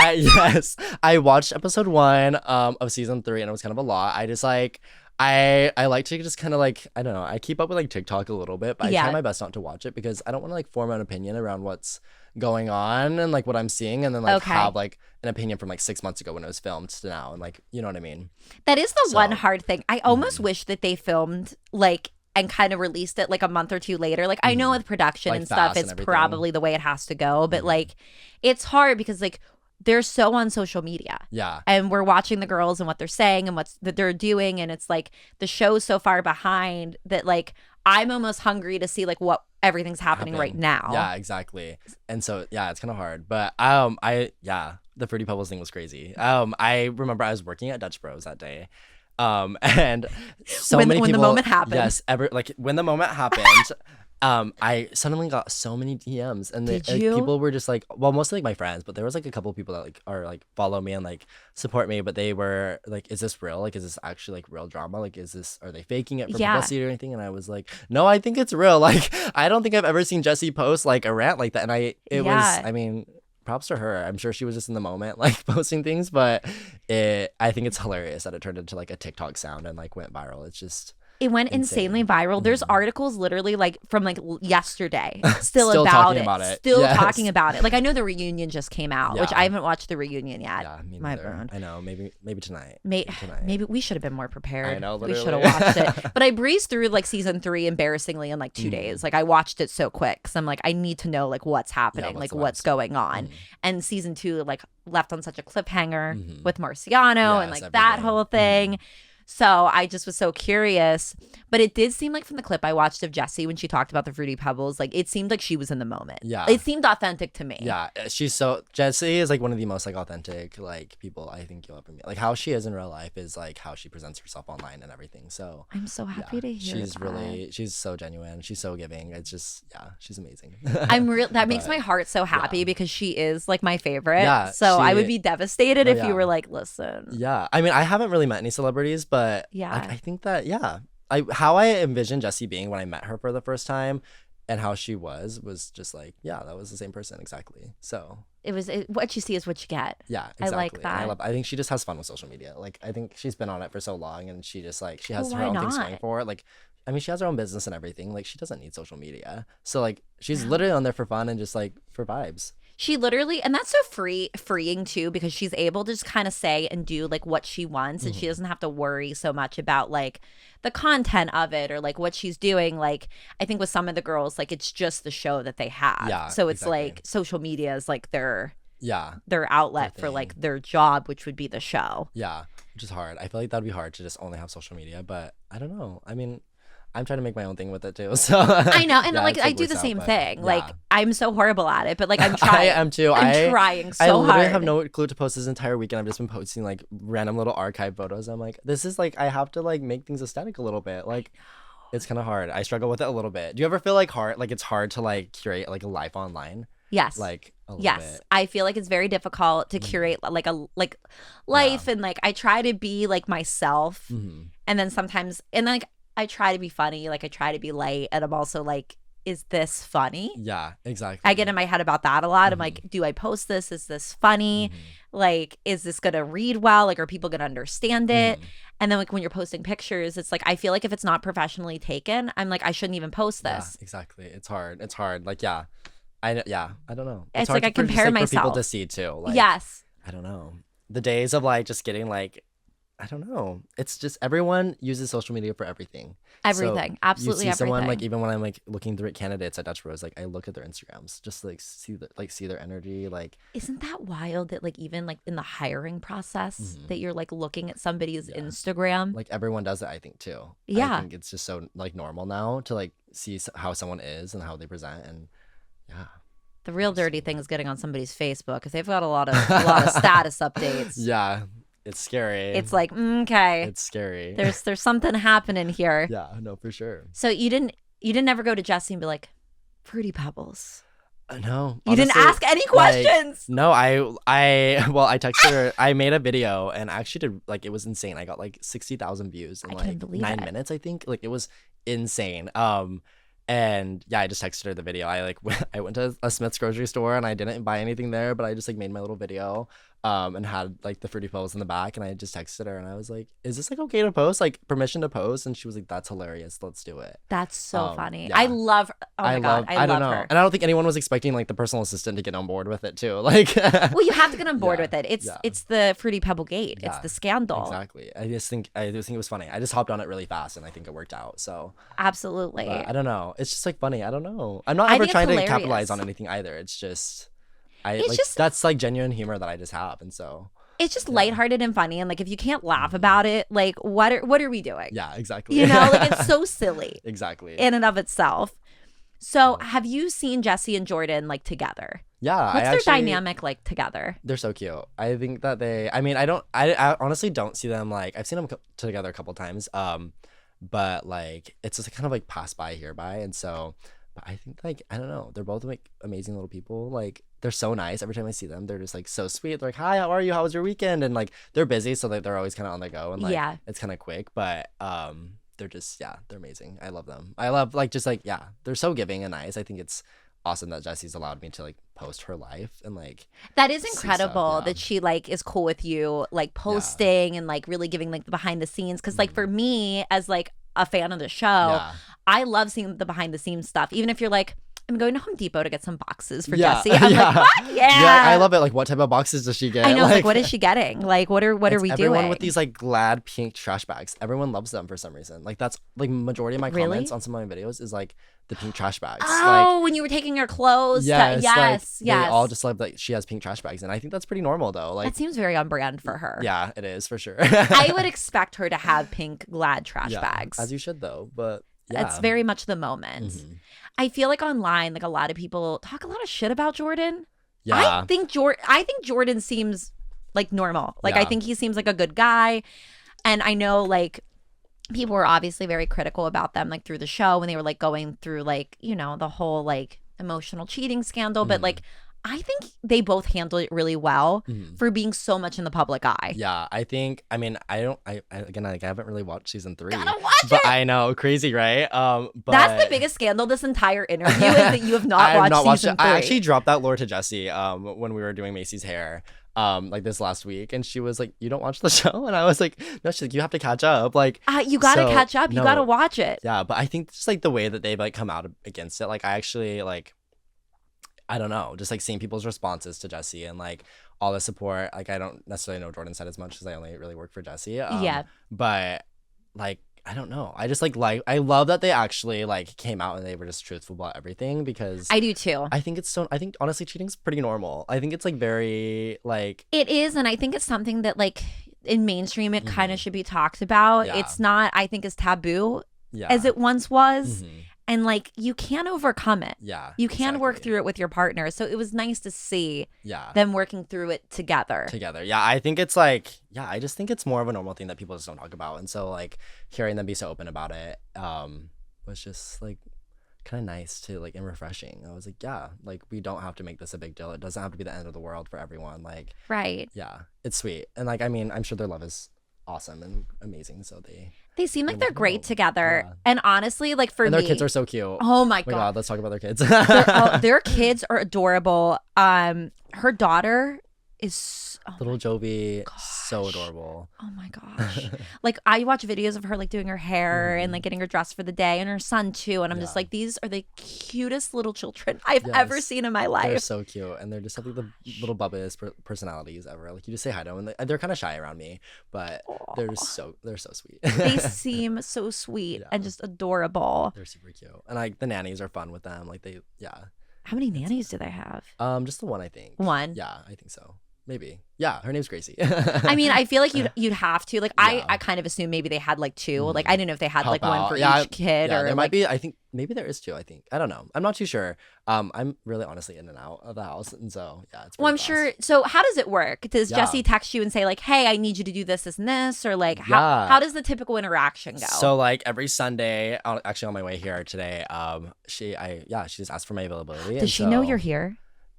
I watched episode 1 of season 3, and it was kind of a lot. I just like I like to just kind of like, I don't know, I keep up with like TikTok a little bit, but I try my best not to watch it because I don't want to like form an opinion around what's going on and like what I'm seeing, and then like have like an opinion from like 6 months ago when it was filmed to now, and like, you know what I mean? That is the one hard thing. I almost wish that they filmed like and kind of released it like a month or two later. Like I know with production like and stuff, it's probably the way it has to go, but like it's hard because like they're so on social media. Yeah. And we're watching the girls and what they're saying and that they're doing, and it's like the show's so far behind that like I'm almost hungry to see like what everything's happening right now. Yeah, exactly. And so it's kind of hard, but the Fruity Pebbles thing was crazy. I remember I was working at Dutch Bros that day. And so many people, when the moment happened. Yes, when the moment happened, I suddenly got so many DMs, and people were just like, well, mostly like my friends, but there was like a couple of people that like are like follow me and like support me, but they were like, is this real? Like, is this actually like real drama? Like, are they faking it for publicity or anything? And I was like, no, I think it's real. Like, I don't think I've ever seen Jessi post like a rant like that. And I mean, props to her. I'm sure she was just in the moment like posting things, but I think it's hilarious that it turned into like a TikTok sound and like went viral. It's just it went insanely viral. There's articles literally like from like yesterday still about it. Still talking about it. Like I know the reunion just came out, which I haven't watched the reunion yet. Yeah, me neither. I know. Maybe tonight. Maybe we should have been more prepared. I know. Literally. We should have watched it. But I breezed through like season 3 embarrassingly in like 2 days. Like I watched it so quick because I'm like, I need to know like what's happening, like what's going on. And season 2 like left on such a cliffhanger with Marciano and like that whole thing. So I just was so curious. But it did seem like from the clip I watched of Jessi when she talked about the Fruity Pebbles, like it seemed like she was in the moment. Yeah. It seemed authentic to me. Yeah. Jessi is like one of the most like authentic like people I think you'll ever meet. Like how she is in real life is like how she presents herself online and everything. So I'm so happy to hear she's so genuine. She's so giving. It's just, she's amazing. That makes my heart so happy because she is like my favorite. Yeah. So I would be devastated if you were like, listen. Yeah. I mean, I haven't really met any celebrities, but like, I think that, how I envisioned Jessi being when I met her for the first time and how she was just like, that was the same person exactly. So what you see is what you get. Yeah, exactly. I like that. I think she just has fun with social media. Like I think she's been on it for so long, and she just like she has her own thing going for it. Like I mean, she has her own business and everything. Like, she doesn't need social media. So, like, she's literally on there for fun and just, like, for vibes. She literally, and that's so freeing too, because she's able to just kind of say and do like what she wants, and she doesn't have to worry so much about like the content of it or like what she's doing. Like, I think with some of the girls, like it's just the show that they have. Yeah, so it's like social media is like their outlet their for like their job, which would be the show. Yeah, which is hard. I feel like that'd be hard to just only have social media, but I don't know. I mean, I'm trying to make my own thing with it too. So I know, and like I do the same thing. Yeah. Like I'm so horrible at it, but like I'm trying. I am too. I'm trying so hard. I literally have no clue to post this entire weekend. I've just been posting like random little archive photos. I'm like, this is like I have to like make things aesthetic a little bit. Like it's kind of hard. I struggle with it a little bit. Do you ever feel like it's hard to like curate like a life online? Yes. Like a little yes. bit. I feel like it's very difficult to curate like a life, and like I try to be like myself, and then sometimes like I try to be funny, like I try to be light, and I'm also like, is this funny? Yeah, exactly. I get in my head about that a lot. I'm like, do I post this? Is this funny? Like, is this gonna read well? Like, are people gonna understand it? And then like when you're posting pictures, it's like I feel like if it's not professionally taken, I'm like, I shouldn't even post this. Yeah, exactly. It's hard. Like, I don't know. It's hard like I compare myself for people to see too. Like, yes. I don't know. The days of like just getting like, I don't know. It's just everyone uses social media for everything. Everything. So absolutely you see everything. Someone like even when I'm like looking through candidates at Dutch Bros, like I look at their Instagrams just to, like see their energy. Like, isn't that wild that like even like in the hiring process that you're like looking at somebody's Instagram? Like everyone does it, I think too. Yeah. I think it's just so like normal now to like see how someone is and how they present, and yeah. The real dirty thing is getting on somebody's Facebook because they've got a lot of status updates. Yeah. It's scary. It's like, okay. It's scary. There's something happening here. Yeah, no, for sure. So you didn't ever go to Jessi and be like, Fruity Pebbles? No. You didn't ask any questions? Like, no, I texted her. I made a video and I actually did, like, it was insane. I got like 60,000 views in like 9 minutes, I think. Like, it was insane. And yeah, I just texted her the video. I went to a Smith's grocery store and I didn't buy anything there, but I just like made my little video and had like the Fruity Pebbles in the back, and I just texted her and I was like, is this like okay to post, like permission to post? And she was like, that's hilarious, let's do it. That's so funny. Yeah. I love I love her. And I don't think anyone was expecting like the personal assistant to get on board with it too. Like well, you have to get on board with it. It's the Fruity Pebble gate. It's the scandal. Exactly. I just think it was funny. I just hopped on it really fast and I think it worked out. So absolutely. But I don't know. It's just like funny. I don't know. I'm not ever trying to capitalize on anything either. It's just that's like genuine humor that I just have, and so it's just lighthearted and funny. And like if you can't laugh about it, like what are we doing? Yeah, exactly. You know, like it's so silly. Exactly. In and of itself. So have you seen Jessi and Jordan like together? Yeah. What's their dynamic like together? They're so cute. I think that I honestly don't see them like, I've seen them together a couple times. But like it's just kind of like pass by hereby, and so. But I think like I don't know, they're both like amazing little people. Like they're so nice. Every time I see them, they're just like so sweet. They're like, hi, how are you? How was your weekend? And like they're busy, so like they're always kind of on the go, and like it's kind of quick. But they're just they're amazing. I love them. I love like just like they're so giving and nice. I think it's awesome that Jessi's allowed me to like post her life, and like that is incredible that she like is cool with you like posting and like really giving like the behind the scenes, because like for me as like a fan of the show, I love seeing the behind the scenes stuff. Even if you're like, I'm going to Home Depot to get some boxes for Jessi. I'm like, fuck yeah. I love it. Like, what type of boxes does she get? I know. Like what is she getting? Like, what are we doing? Everyone with these like Glad pink trash bags. Everyone loves them for some reason. Like that's like majority of my comments on some of my videos is like the pink trash bags. Oh, like, when you were taking your clothes. Yes. They all just love that she has pink trash bags, and I think that's pretty normal though. Like that seems very on brand for her. Yeah, it is for sure. I would expect her to have pink Glad trash bags. As you should though, but. Yeah. That's very much the moment. I feel like online, like a lot of people talk a lot of shit about Jordan. Yeah. I think Jordan seems like normal. Like I think he seems like a good guy. And I know like people were obviously very critical about them like through the show when they were like going through like, you know, the whole like emotional cheating scandal. But like I think they both handled it really well for being so much in the public eye. Yeah, I think. I mean, I haven't really watched season 3. Gotta watch but it. I know, crazy, right? But that's the biggest scandal this entire interview is that you have not watched season 3. I actually dropped that lore to Jessi when we were doing Macy's hair. like this last week, and she was like, "You don't watch the show?" And I was like, "No." She's like, "You have to catch up. Like, you gotta catch up. You gotta watch it." Yeah, but I think just like the way that they've like come out against it, like I actually like, I don't know, just like seeing people's responses to Jessi and like all the support. Like I don't necessarily know Jordan said as much because I only really work for Jessi. Yeah, but like I don't know. I just like I love that they actually like came out and they were just truthful about everything because I do too. I think honestly cheating's pretty normal. I think it's like very like it is, and I think it's something that like in mainstream it kind of should be talked about. Yeah. It's not, I think, as taboo as it once was. And like you can overcome it. Yeah. You can work through it with your partner. So it was nice to see them working through it together. Yeah. I think it's like, I just think it's more of a normal thing that people just don't talk about. And so like hearing them be so open about it was just like kind of nice too, like, and refreshing. I was like, yeah, like we don't have to make this a big deal. It doesn't have to be the end of the world for everyone. Like, right. Yeah, it's sweet. And like, I mean, I'm sure their love is awesome and amazing. So they seem like they're great together. Yeah. And honestly, like for me, their kids are so cute. Oh my God. Let's talk about their kids. Their kids are adorable. Her daughter is little Jovi, so adorable. Oh my gosh. Like I watch videos of her like doing her hair and like getting her dressed for the day, and her son too, and I'm just like, these are the cutest little children I've ever seen in my life. They're so cute, and they're just like the little bubbiest personalities ever. Like you just say hi to them, and they're kind of shy around me, but they're so sweet. They seem so sweet and just adorable. They're super cute, and like the nannies are fun with them. Like How many nannies do they have? Just the one, I think. One? Yeah, I think so. Maybe. Yeah, her name's Gracie. I mean, I feel like you'd have to. Like, I kind of assume maybe they had like two. Like, I didn't know if they had like one for each kid or there like... might be. I think maybe there is two. I think. I don't know. I'm not too sure. I'm really honestly in and out of the house, and so it's. Well, I'm sure. So, how does it work? Does Jessi text you and say like, "Hey, I need you to do this, and this," or like, how does the typical interaction go? So, like every Sunday, actually on my way here today, she just asked for my availability. Does she know you're here?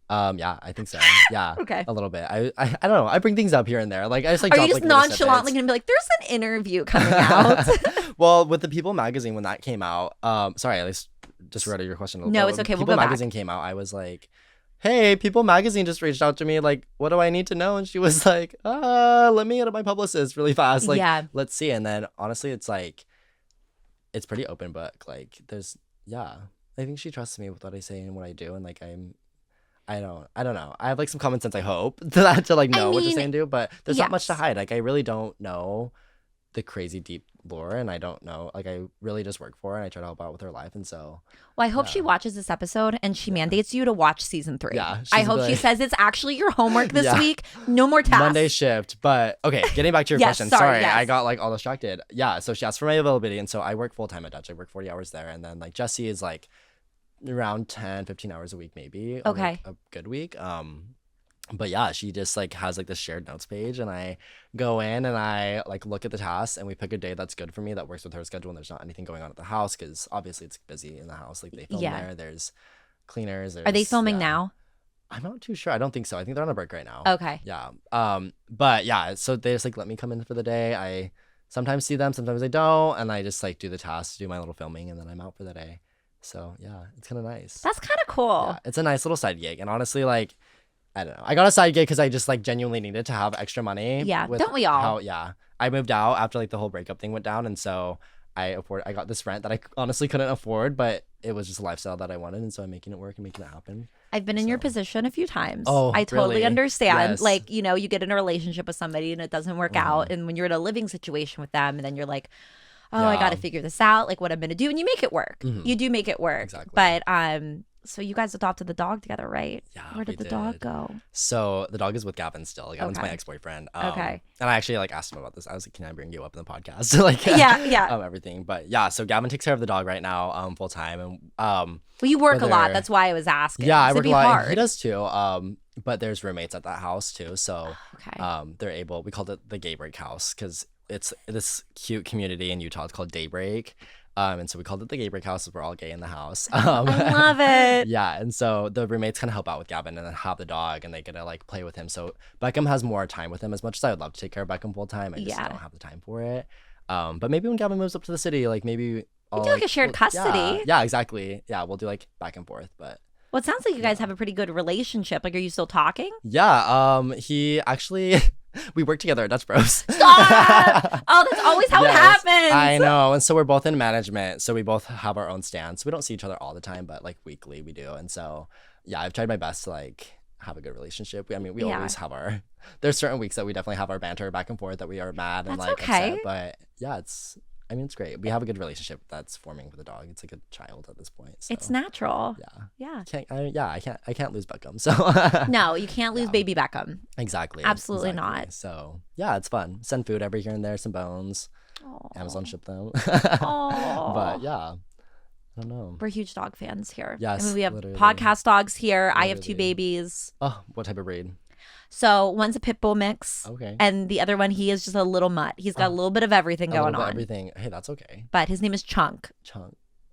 Yeah, I think so. Yeah. Okay. A little bit. I don't know. I bring things up here and there. Like I just like. Are you just nonchalantly gonna be like, "There's an interview coming out"? Well, with the People magazine when that came out, sorry, at least just read your question. No, it's okay. When People magazine came out, I was like, "Hey, People magazine just reached out to me. Like, what do I need to know?" And she was like, let me get my publicist really fast. Like, let's see." And then honestly, it's like, it's pretty open book. Like, I think she trusts me with what I say and what I do, and like I don't know. I have like some common sense, I hope, to like know what to say and do, but there's not much to hide. Like I really don't know the crazy deep lore, and I don't know. Like I really just work for her and I try to help out with her life, and so. Well, I hope she watches this episode and she mandates you to watch season 3. Yeah. I hope she says it's actually your homework this week. No more tasks. Monday shift. But okay, getting back to your question. Sorry, I got like all distracted. Yeah. So she asked for my availability, and so I work full time at Dutch. I work 40 hours there, and then like Jessi is like around 10-15 hours a week maybe. Okay. Like, a good week. But yeah, she just like has like this shared notes page, and I go in and I like look at the tasks, and we pick a day that's good for me that works with her schedule, and there's not anything going on at the house because obviously it's busy in the house. Like they film there, there's cleaners. Are they filming now? I'm not too sure. I don't think so. I think they're on a break right now. Okay. Yeah. But yeah, so they just like let me come in for the day. I sometimes see them, sometimes I don't, and I just like do the tasks, do my little filming, and then I'm out for the day. So yeah, it's kind of nice. That's kind of cool. Yeah, it's a nice little side gig, and honestly, like, I don't know, I got a side gig because I just like genuinely needed to have extra money. Yeah, don't we all? I moved out after like the whole breakup thing went down, and so I got this rent that I honestly couldn't afford, but it was just a lifestyle that I wanted, and so I'm making it work and making it happen. I've been in your position a few times. Oh, I totally really? understand. Yes. Like, you know, you get in a relationship with somebody and it doesn't work out, and when you're in a living situation with them, and then you're like, I got to figure this out, like what I'm going to do. And you make it work. Mm-hmm. You do make it work. Exactly. But so you guys adopted the dog together, right? Yeah. Where did the dog go? So the dog is with Gavin still. Gavin's my ex-boyfriend. Okay. And I actually like asked him about this. I was like, can I bring you up in the podcast? Like, everything. But yeah, so Gavin takes care of the dog right now, full time. And well, you work a lot. That's why I was asking. Yeah, I work a lot. Hard? He does too. But there's roommates at that house too. So they're able. We called it the Gay Break House because it's this cute community in Utah. It's called Daybreak. And so we called it the Gay Break House because we're all gay in the house. I love it. Yeah. And so the roommates kind of help out with Gavin and then have the dog, and they get to like play with him. So Beckham has more time with him. As much as I would love to take care of Beckham full time, I just don't have the time for it. But maybe when Gavin moves up to the city, like maybe I'll do like a shared custody. Yeah, exactly. Yeah, we'll do like back and forth. But Well, it sounds like you guys have a pretty good relationship. Like, are you still talking? Yeah. He actually, we work together at Dutch Bros. Stop! Oh, that's always how it happens. I know. And so we're both in management. So we both have our own stands. We don't see each other all the time, but like weekly we do. And so, yeah, I've tried my best to like have a good relationship. We always have there's certain weeks that we definitely have our banter back and forth that we are mad and like upset. But yeah, it's great. We have a good relationship that's forming with the dog. It's like a child at this point. So. It's natural. Yeah. I can't lose Beckham. So no, you can't lose baby Beckham. Exactly. Absolutely not. So yeah, it's fun. Send food every here and there, some bones. Aww. Amazon ship them. But yeah. I don't know. We're huge dog fans here. Yes. I mean, we have podcast dogs here. Literally. I have 2 babies. Oh, what type of breed? So one's a pit bull mix. Okay. And the other one, he is just a little mutt. He's got a little bit of everything going on. Everything. Hey, that's okay. But his name is Chunk.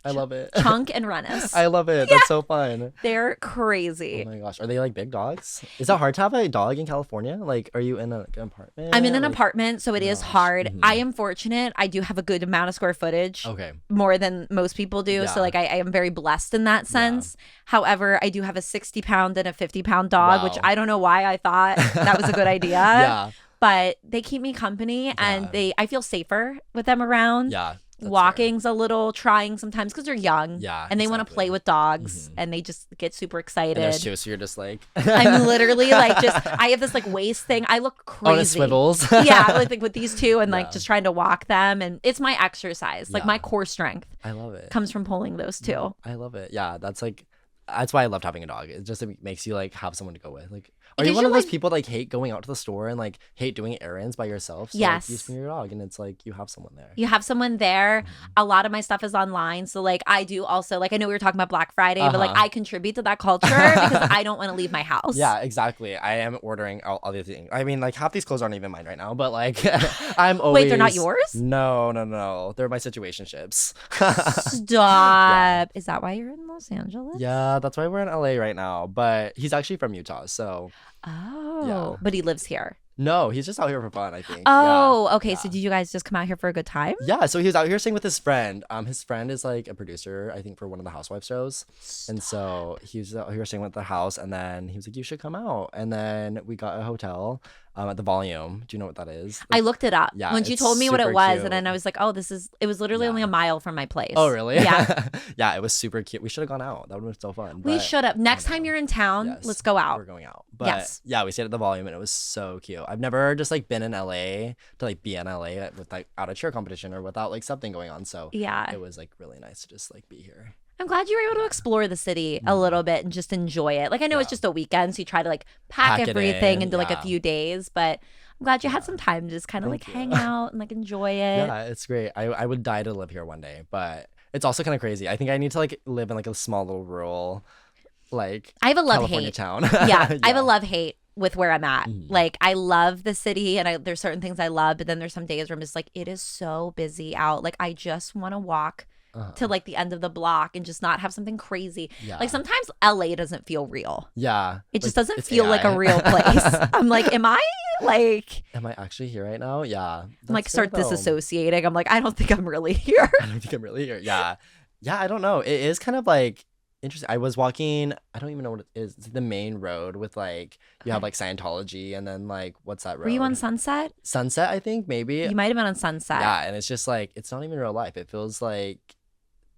I love it. Chunk and Rennis. I love it. Yeah. That's so fun. They're crazy. Oh my gosh. Are they like big dogs? Is it hard to have a dog in California? Like, are you in an apartment? I'm in an apartment, so it is hard. Mm-hmm. I am fortunate. I do have a good amount of square footage. Okay. More than most people do. Yeah. So like I am very blessed in that sense. Yeah. However, I do have a 60-pound and a 50-pound dog, which I don't know why I thought that was a good idea. Yeah. But they keep me company and I feel safer with them around. Yeah. Walking's a little trying sometimes because they're young and they want to play with dogs and they just get super excited. And there's 2, so you're just like I'm literally like I have this like waist thing. I look crazy. Oh, it swivels. Yeah, like with these 2 and like just trying to walk them, and it's my exercise. Like my core strength. I love it. Comes from pulling those 2. I love it. Yeah, that's why I loved having a dog. It makes you like have someone to go with. Like, are you one of those people that like hate going out to the store and like hate doing errands by yourself? So, yes. Like, you bring your dog and it's like you have someone there. You have someone there. A lot of my stuff is online. So like I do also like I know we were talking about Black Friday, but like I contribute to that culture because I don't want to leave my house. Yeah, exactly. I am ordering all the things. I mean, like half these clothes aren't even mine right now, but like I'm always. Wait, they're not yours? No. They're my situationships. Stop. Yeah. Is that why you're in Los Angeles? Yeah, that's why we're in LA right now. But he's actually from Utah, so. Oh, yeah. But he lives here. No, he's just out here for fun, I think. Oh, yeah. Okay. Yeah. So did you guys just come out here for a good time? Yeah. So he was out here staying with his friend. His friend is like a producer, I think, for one of the Housewives shows. Stop. And so he was out here staying with the house, and then he was like, "You should come out." And then we got a hotel at the Volume. Do you know what that is? I looked it up. Yeah. When you told me what it was, cute. And then I was like, "Oh, it was literally only a mile from my place." Oh, really? Yeah. Yeah. It was super cute. We should have gone out. That would have been so fun. We should have. Next time you're in town, let's go out. We're going out. But yeah, we stayed at the Volume, and it was so cute. I've never just like been in LA to like be in LA with like out of cheer competition or without like something going on. So yeah, it was like really nice to just like be here. I'm glad you were able to explore the city a little bit and just enjoy it. Like I know it's just a weekend, so you try to like pack everything into like a few days, but I'm glad you had some time to just kind of like hang out and like enjoy it. Yeah, it's great. I would die to live here one day, but it's also kind of crazy. I think I need to like live in like a small little rural like I have a California love-hate town. Yeah, I have a love-hate with where I'm at. Like I love the city and there's certain things I love, but then there's some days where I'm just like, it is so busy out. Like I just want to walk to like the end of the block and just not have something crazy. Yeah. Like sometimes LA doesn't feel real. Yeah. It just doesn't feel like a real place. I'm like, am I actually here right now? Yeah. I'm like start disassociating. I'm like, I don't think I'm really here. I don't think I'm really here. Yeah. Yeah, I don't know. It is kind of like interesting. I was walking, I don't even know what it is. It's the main road with like, you have like Scientology and then like, what's that road? Were you on Sunset? Sunset, I think, maybe. You might have been on Sunset. Yeah, and it's just like, it's not even real life. It feels like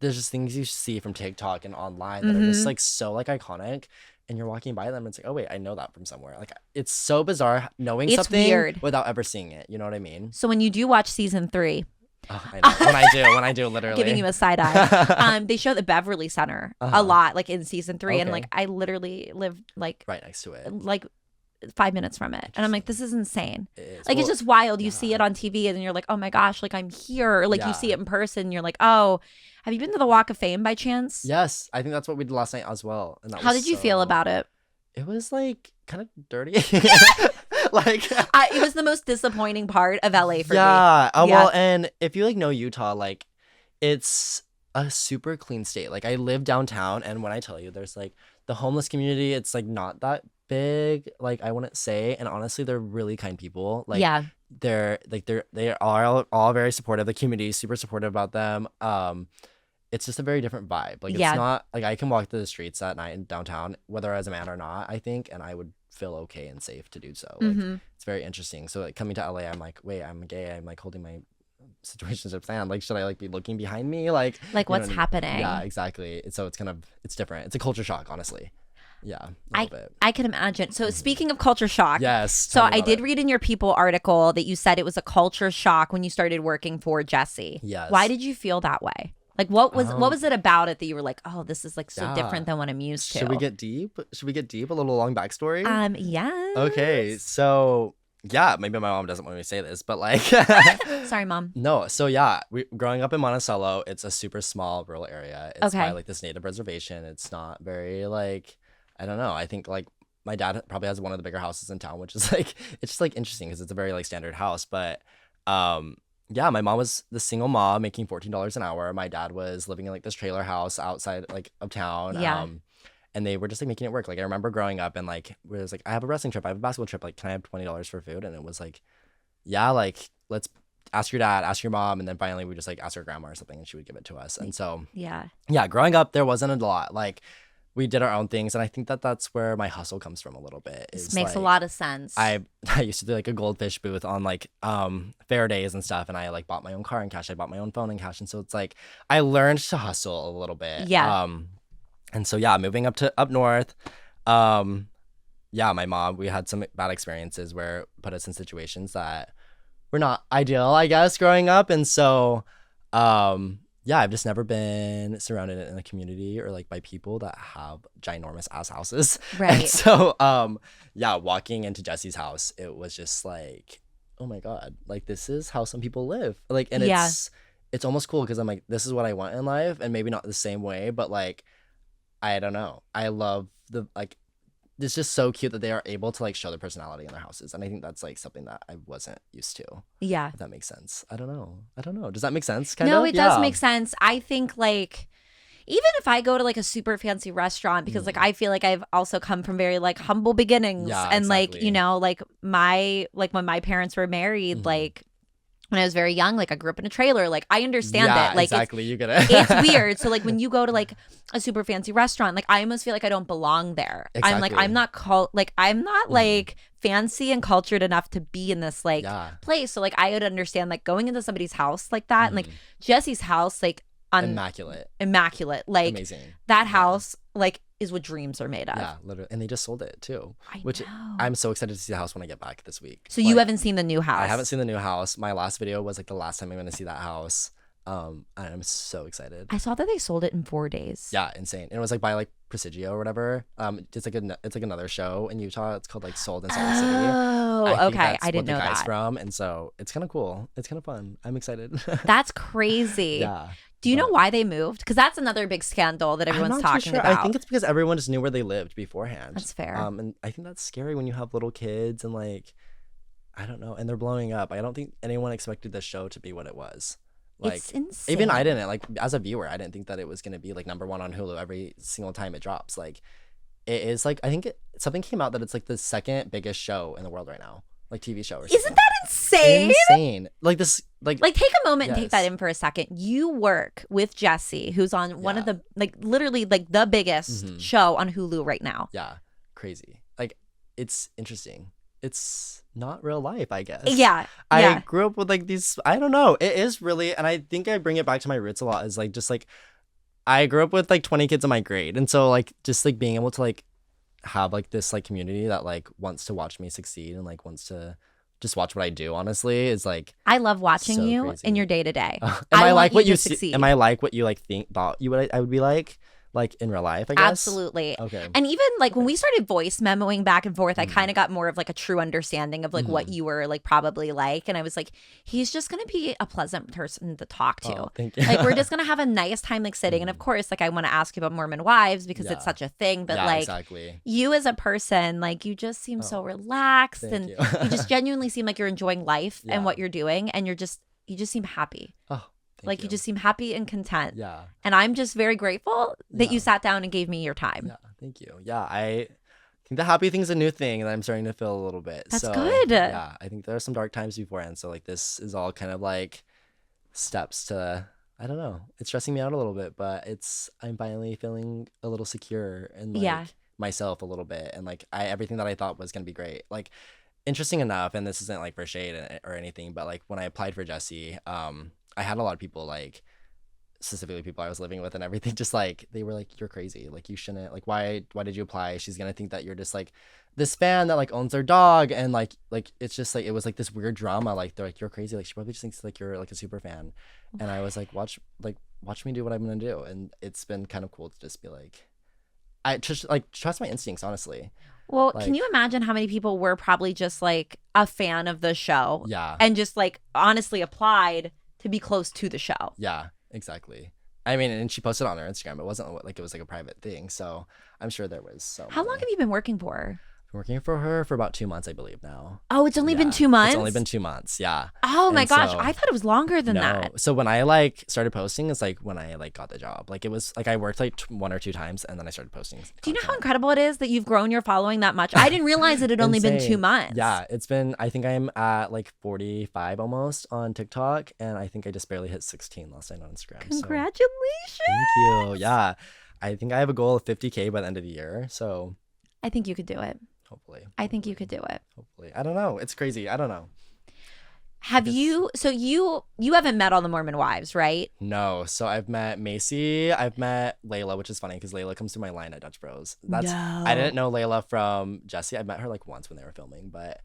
there's just things you see from TikTok and online that are just like so like iconic. And you're walking by them and it's like, oh wait, I know that from somewhere. Like it's so bizarre knowing something weird without ever seeing it. You know what I mean? So when you do watch season 3, oh, I know. when I do, literally. Giving you a side eye. They show the Beverly Center a lot, like in season 3. Okay. And like, I literally live like right next to it. Like 5 minutes from it. And I'm like, this is insane. It's just wild. You see it on TV and you're like, oh my gosh, like I'm here. Or like you see it in person and you're like, oh, have you been to the Walk of Fame by chance? Yes. I think that's what we did last night as well. And how did you feel about it? It was like kind of dirty. Like it was the most disappointing part of LA for me. Well, and if you like know Utah, like it's a super clean state. Like I live downtown, and when I tell you there's like the homeless community, it's like not that big, like I wouldn't say. And honestly, they're really kind people. Like they are all very supportive. The community is super supportive about them. it's just a very different vibe. Like, it's not like I can walk through the streets at night in downtown, whether as a man or not, I think, and I would feel okay and safe to do so. Like, it's very interesting. So like coming to LA, I'm like, wait, I'm gay. I'm like holding my situationship stand. Like, should I like be looking behind me? Like what's happening? Yeah, exactly. So it's different. It's a culture shock, honestly. Yeah, a little bit. I can imagine. So speaking of culture shock, yes. So I did read in your People article that you said it was a culture shock when you started working for Jessi. Yes. Why did you feel that way? Like, what was it about it that you were like, oh, this is like so different than what I'm used to? Should we get deep? A little long backstory? Yes. Okay, so yeah, maybe my mom doesn't want me to say this, but like, sorry, Mom. No, so yeah, growing up in Monticello, it's a super small rural area. It's by like this native reservation. It's not very like, I don't know. I think like my dad probably has one of the bigger houses in town, which is like, it's just like interesting because it's a very like standard house, but yeah, my mom was the single mom making $14 an hour. My dad was living in like this trailer house outside like of town. Yeah. And they were just like making it work. Like I remember growing up and like it was like, I have a wrestling trip, I have a basketball trip. Like, can I have $20 for food? And it was like, yeah, like let's ask your dad, ask your mom, and then finally we just like ask our grandma or something, and she would give it to us. And so yeah, growing up there wasn't a lot. Like we did our own things, and I think that that's where my hustle comes from a little bit. This makes like, a lot of sense. I used to do like a goldfish booth on like fair days and stuff, and I like bought my own car in cash. I bought my own phone in cash, and so it's like I learned to hustle a little bit. Yeah. And so yeah, moving up north, yeah, my mom, we had some bad experiences where put us in situations that were not ideal, I guess, growing up, and so yeah, I've just never been surrounded in a community or like by people that have ginormous ass houses. Right. And so, yeah, walking into Jessi's house, it was just like, oh my God, like this is how some people live. Like, and it's almost cool because I'm like, this is what I want in life, and maybe not the same way, but like, I don't know. I love it's just so cute that they are able to like show their personality in their houses, and I think that's like something that I wasn't used to. Yeah, if that makes sense. I don't know. Does that make sense? No, it does make sense. I think like even if I go to like a super fancy restaurant, because like I feel like I've also come from very like humble beginnings, and like, you know, like when my parents were married, like when I was very young, like I grew up in a trailer, like I understand it. Like exactly, you get it. It's weird. So like when you go to like a super fancy restaurant, like I almost feel like I don't belong there. Exactly. I'm like, I'm not like fancy and cultured enough to be in this like place. So like I would understand like going into somebody's house like that, and like Jessi's house, like immaculate, like amazing. That house like is what dreams are made of. Yeah, literally. And they just sold it too. I'm so excited to see the house when I get back this week. So you haven't seen the new house? I haven't seen the new house. My last video was like the last time I'm going to see that house. And I'm so excited. I saw that they sold it in 4 days. Yeah, insane. And it was like by like Presidio or whatever. It's like another show in Utah. It's called like Sold in Salt Lake City. Oh, okay. I didn't know that. Guy's from, and so it's kind of cool. It's kind of fun. I'm excited. That's crazy. Yeah. Do you know why they moved? Because that's another big scandal that everyone's talking about. I think it's because everyone just knew where they lived beforehand. That's fair. And I think that's scary when you have little kids and like, I don't know, and they're blowing up. I don't think anyone expected the show to be what it was. Like, it's insane. Even I didn't. Like, as a viewer, I didn't think that it was going to be like #1 on Hulu every single time it drops. Like, it is like, I think something came out that it's like the second biggest show in the world right now. Like TV show or something. Isn't that insane? Insane. Like this, like take a moment and take that in for a second. You work with Jessi, who's on one of the like literally like the biggest show on Hulu right now. Yeah, crazy. Like it's interesting. It's not real life, I guess. Yeah. I grew up with like these. I don't know. It is really, and I think I bring it back to my roots a lot. Is like just like I grew up with like 20 kids in my grade, and so like just like being able to like have like this like community that like wants to watch me succeed and like wants to just watch what I do, honestly, is like I love watching so you crazy. In your day to day. Am I like what you see? Am I like what you like thought you would I would be like in real life, I guess? Absolutely. Okay. And even like when we started voice memoing back and forth, I kind of got more of like a true understanding of like what you were like probably like. And I was like, he's just going to be a pleasant person to talk to. Oh, thank you. Like we're just going to have a nice time like sitting. And of course, like I want to ask you about Mormon Wives because it's such a thing. But like you as a person, like you just seem so relaxed and you just genuinely seem like you're enjoying life and what you're doing. And you just seem happy. Oh. You just seem happy and content. Yeah. And I'm just very grateful that you sat down and gave me your time. Yeah, thank you. Yeah, I think the happy thing's a new thing and I'm starting to feel a little bit. That's good. Yeah, I think there are some dark times beforehand. So like this is all kind of like steps to, I don't know. It's stressing me out a little bit, but I'm finally feeling a little secure in like myself a little bit, and like everything that I thought was gonna be great. Like, interesting enough, and this isn't like for shade or anything, but like when I applied for Jessi, I had a lot of people, like specifically people I was living with and everything, just like they were like, you're crazy, like you shouldn't, like why did you apply? She's gonna think that you're just like this fan that like owns their dog, and like it's just like, it was like this weird drama, like they're like, you're crazy, like she probably just thinks like you're like a super fan. And I was like, watch me do what I'm gonna do. And it's been kind of cool to just be like, I just like trust my instincts, honestly. Well, like, can you imagine how many people were probably just like a fan of the show, and just like honestly applied to be close to the show? Yeah, exactly. I mean, and she posted on her Instagram. It wasn't like it was like a private thing, so I'm sure there was so How long have you been working for? Working for her for about 2 months, I believe now. Oh, it's only been 2 months? It's only been 2 months, yeah. Oh my gosh, I thought it was longer than that. So when I like started posting, it's like when I like got the job. Like it was like I worked like 1 or 2 times, and then I started posting content. Do you know how incredible it is that you've grown your following that much? I didn't realize it had only been 2 months. Yeah, it's been, I think I'm at like 45 almost on TikTok, and I think I just barely hit 16 last night on Instagram. Congratulations. So. Thank you. Yeah. I think I have a goal of 50K by the end of the year. So I think you could do it. Hopefully. I think you could do it. Hopefully. I don't know. It's crazy. I don't know. Have you, so you haven't met all the Mormon wives, right? No. So I've met Macy. I've met Layla, which is funny because Layla comes through my line at Dutch Bros. I didn't know Layla from Jessi. I met her like once when they were filming, but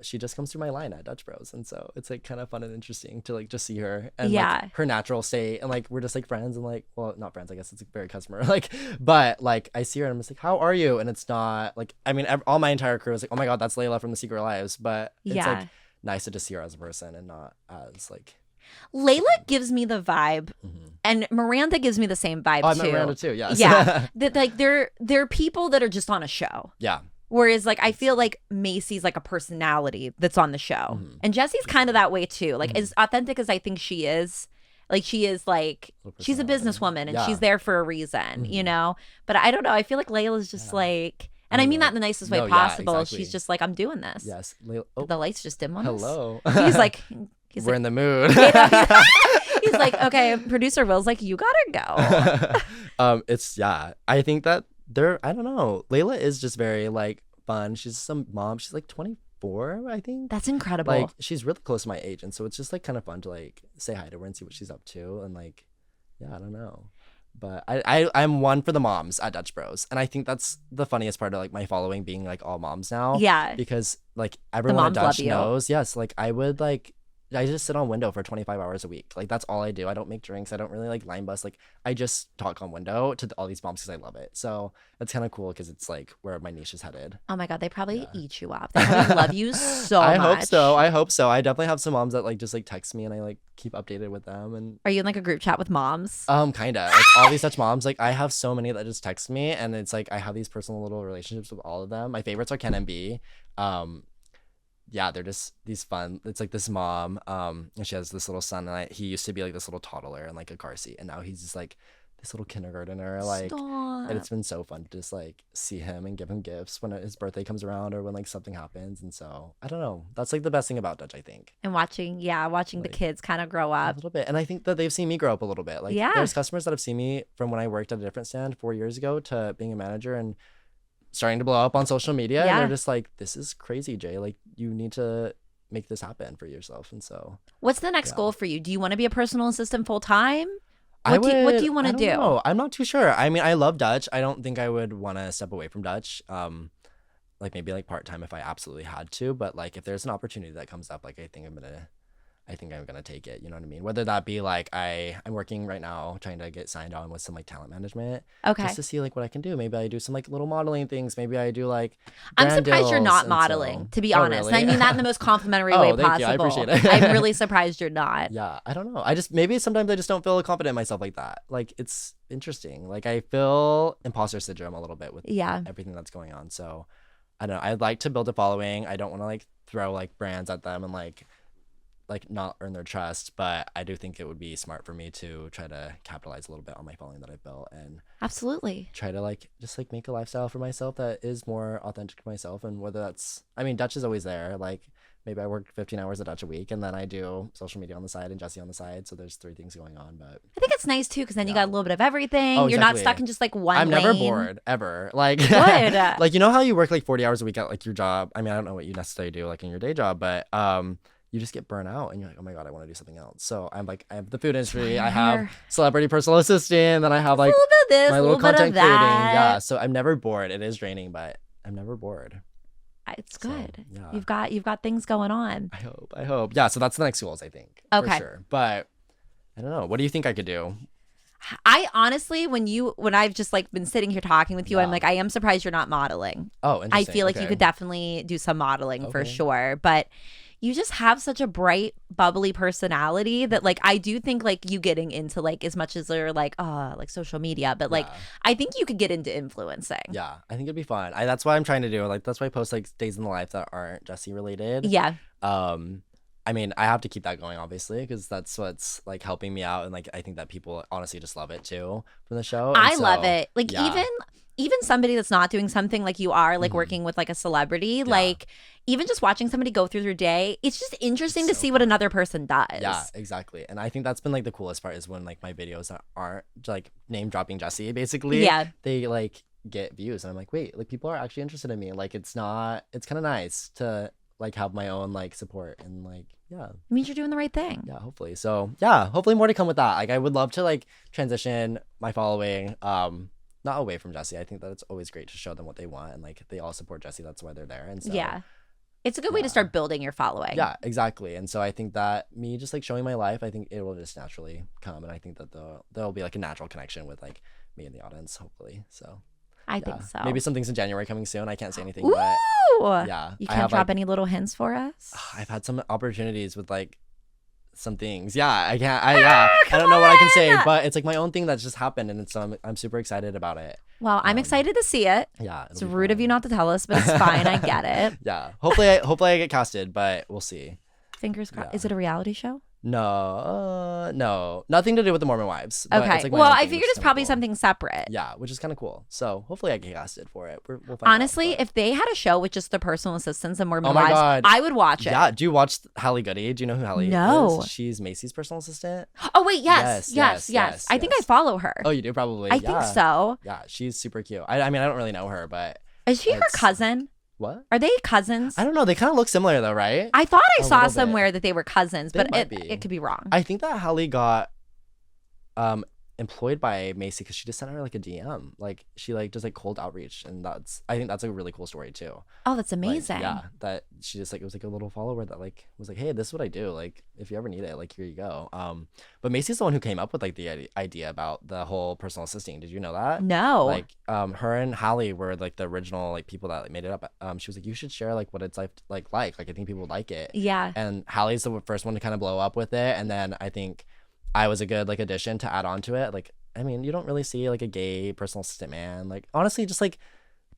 she just comes through my line at Dutch Bros. And so it's like kind of fun and interesting to like just see her and like her natural state, and like we're just like friends, and like, well, not friends, I guess it's like very customer, like, but like I see her and I'm just like, how are you? And it's not like, I mean, all my entire crew is like, oh my God, that's Layla from The Secret Lives, but it's like nice to just see her as a person and not as like. Layla gives me the vibe, and Miranda gives me the same vibe too. I met Miranda too, yes. Yeah, that like they're people that are just on a show. Yeah. Whereas like I feel like Macy's like a personality that's on the show, and Jessi's kind of that way too. Like as authentic as I think she is. Like she is like, she's a businesswoman and she's there for a reason, you know? But I don't know. I feel like Layla's just like, and I mean that in the nicest way possible. Yeah, exactly. She's just like, I'm doing this. Yes. The lights just dim on us. Hello. He's like, we're in the mood. He's like, okay, producer Will's like, you gotta go. I think that I don't know. Layla is just very like fun. She's some mom. She's like 24, I think. That's incredible. Like she's really close to my age, and so it's just like kind of fun to like say hi to her and see what she's up to, and like, yeah, I don't know. But I'm one for the moms at Dutch Bros, and I think that's the funniest part of like my following being like all moms now. Yeah. Because like everyone at Dutch knows, yes, like I just sit on window for 25 hours a week. Like that's all I do. I don't make drinks. I don't really like line bus. Like I just talk on window to all these moms because I love it. So it's kind of cool because it's like where my niche is headed. Oh my God, they probably eat you up. They probably love you so much. I hope so. I definitely have some moms that like just like text me, and I like keep updated with them. And are you in like a group chat with moms? Kind of. Like all these such moms. Like I have so many that just text me, and it's like I have these personal little relationships with all of them. My favorites are Ken and B. Yeah, they're just these fun. It's like this mom, and she has this little son, and he used to be like this little toddler in like a car seat, and now he's just like this little kindergartner. Like, Stop. and it's been so fun to just like see him and give him gifts when his birthday comes around or when like something happens. And so I don't know. That's like the best thing about Dutch, I think. And watching like, the kids kind of grow up a little bit, and I think that they've seen me grow up a little bit. Like, there's customers that have seen me from when I worked at a different stand 4 years ago to being a manager and starting to blow up on social media, and they're just like, this is crazy, Jay, like you need to make this happen for yourself. And so what's the next goal for you? Do you want to be a personal assistant full time? What do you want to do? Know. I'm not too sure. I mean, I love Dutch. I don't think I would want to step away from Dutch, like maybe like part-time if I absolutely had to, but like if there's an opportunity that comes up, like I think I'm gonna take it, you know what I mean? Whether that be like I'm working right now trying to get signed on with some like talent management, just to see like what I can do. Maybe I do some like little modeling things. Maybe I do like I'm surprised you're not modeling, to be honest. Really? I mean that in the most complimentary way possible. You. I appreciate it. I'm really surprised you're not. Yeah, I don't know. Maybe sometimes I just don't feel confident in myself like that. Like it's interesting. Like I feel imposter syndrome a little bit with everything that's going on. So I don't know. I'd like to build a following. I don't want to like throw like brands at them and like not earn their trust, but I do think it would be smart for me to try to capitalize a little bit on my following that I've built, and absolutely try to like just like make a lifestyle for myself that is more authentic to myself. And whether that's, I mean, Dutch is always there, like maybe I work 15 hours at Dutch a week, and then I do social media on the side and Jessi on the side. So there's 3 things going on. But I think it's nice too, because then you got a little bit of everything. You're not stuck in just like one I'm lane. never bored ever. Like, good. Like, you know how you work like 40 hours a week at like your job? I mean, I don't know what you necessarily do like in your day job, but you just get burnt out and you're like, oh my God, I want to do something else. So I'm like, I have the food industry, I have celebrity personal assistant, then I have like a little bit of this, my little content bit of that. creating. Yeah. So I'm never bored. It is draining, but I'm never bored. It's good. So, yeah. You've got things going on. I hope. Yeah. So that's the next goals, I think. Okay. For sure. But I don't know. What do you think I could do? I honestly, when I've just like been sitting here talking with you, I'm like, I am surprised you're not modeling. Oh, interesting. I feel like you could definitely do some modeling for sure. But you just have such a bright, bubbly personality that like I do think like you getting into like as much as they're like like social media, but like I think you could get into influencing. Yeah, I think it'd be fun. That's what I'm trying to do. Like that's why I post like days in the life that aren't Jessi related. Yeah. I mean, I have to keep that going, obviously, because that's what's like helping me out, and like I think that people honestly just love it too from the show. And I love it. Like even somebody that's not doing something like you are, like working with like a celebrity, like even just watching somebody go through their day, it's just interesting to see what another person does. Yeah, exactly. And I think that's been like the coolest part is when like my videos that aren't like name dropping Jessi, basically. Yeah. They like get views, and I'm like, wait, like people are actually interested in me. Like it's kind of nice to like have my own like support and like it means you're doing the right thing. Yeah, hopefully. So yeah, hopefully more to come with that. Like I would love to like transition my following not away from Jessi. I think that it's always great to show them what they want, and like they all support Jessi, that's why they're there. And so it's a good way to start building your following. Yeah, exactly. And so I think that me just like showing my life, I think it will just naturally come, and I think that there'll be like a natural connection with like me and the audience, hopefully. So I think so. Maybe some things in January coming soon. I can't say anything, Ooh! But yeah. You can't drop any little hints for us? I've had some opportunities with like some things. Yeah, I can't. I don't know what I can say, but it's like my own thing that's just happened, and it's I'm super excited about it. Well, I'm excited to see it. Yeah, it's rude of you not to tell us, but it's fine. I get it. Yeah, hopefully I get casted, but we'll see. Fingers crossed. Is it a reality show? No, nothing to do with the Mormon Wives. Okay. Like well, I figured it's probably something separate. Yeah, which is kind of cool. So hopefully I get casted for it. We'll find Honestly, if they had a show with just the personal assistants and Mormon Wives, God. I would watch it. Yeah. Do you watch Hallie Goody? Do you know who Hallie is? She's Macy's personal assistant. Oh, wait. Yes. I think I follow her. Oh, you do? Probably. I think so. Yeah, she's super cute. I mean, I don't really know her, but. Is she her cousin? What? Are they cousins? I don't know. They kind of look similar though, right? I thought I saw somewhere that they were cousins, but it could be wrong. I think that Hallie got employed by Macy because she just sent her like a DM. Like she like just like cold outreach, and I think that's a really cool story too. Oh, that's amazing. Like, that she just like it was like a little follower that like was like, hey, this is what I do. Like if you ever need it, like here you go. But Macy's the one who came up with like the idea about the whole personal assisting. Did you know that? No. Like her and Hallie were like the original like people that like, made it up. She was like, you should share like what it's like I think people would like it. Yeah. And Hallie's the first one to kind of blow up with it, and then I think I was a good like addition to add on to it. Like, I mean, you don't really see like a gay personal assistant man. Like, honestly, just like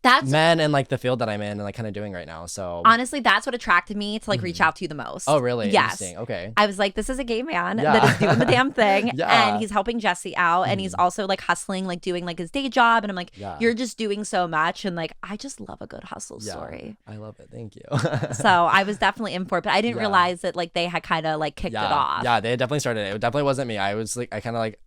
that's men in like the field that I'm in and like kind of doing right now. So honestly, that's what attracted me to like reach out to you the most. Oh, really? Yes. Okay. I was like, this is a gay man that is doing the damn thing, and he's helping Jessi out, and he's also like hustling, like doing like his day job, and I'm like, you're just doing so much, and like I just love a good hustle story. I love it. Thank you. So I was definitely in for it, but I didn't realize that like they had kind of like kicked it off. Yeah, they definitely started it. It definitely wasn't me. I was like, I kind of like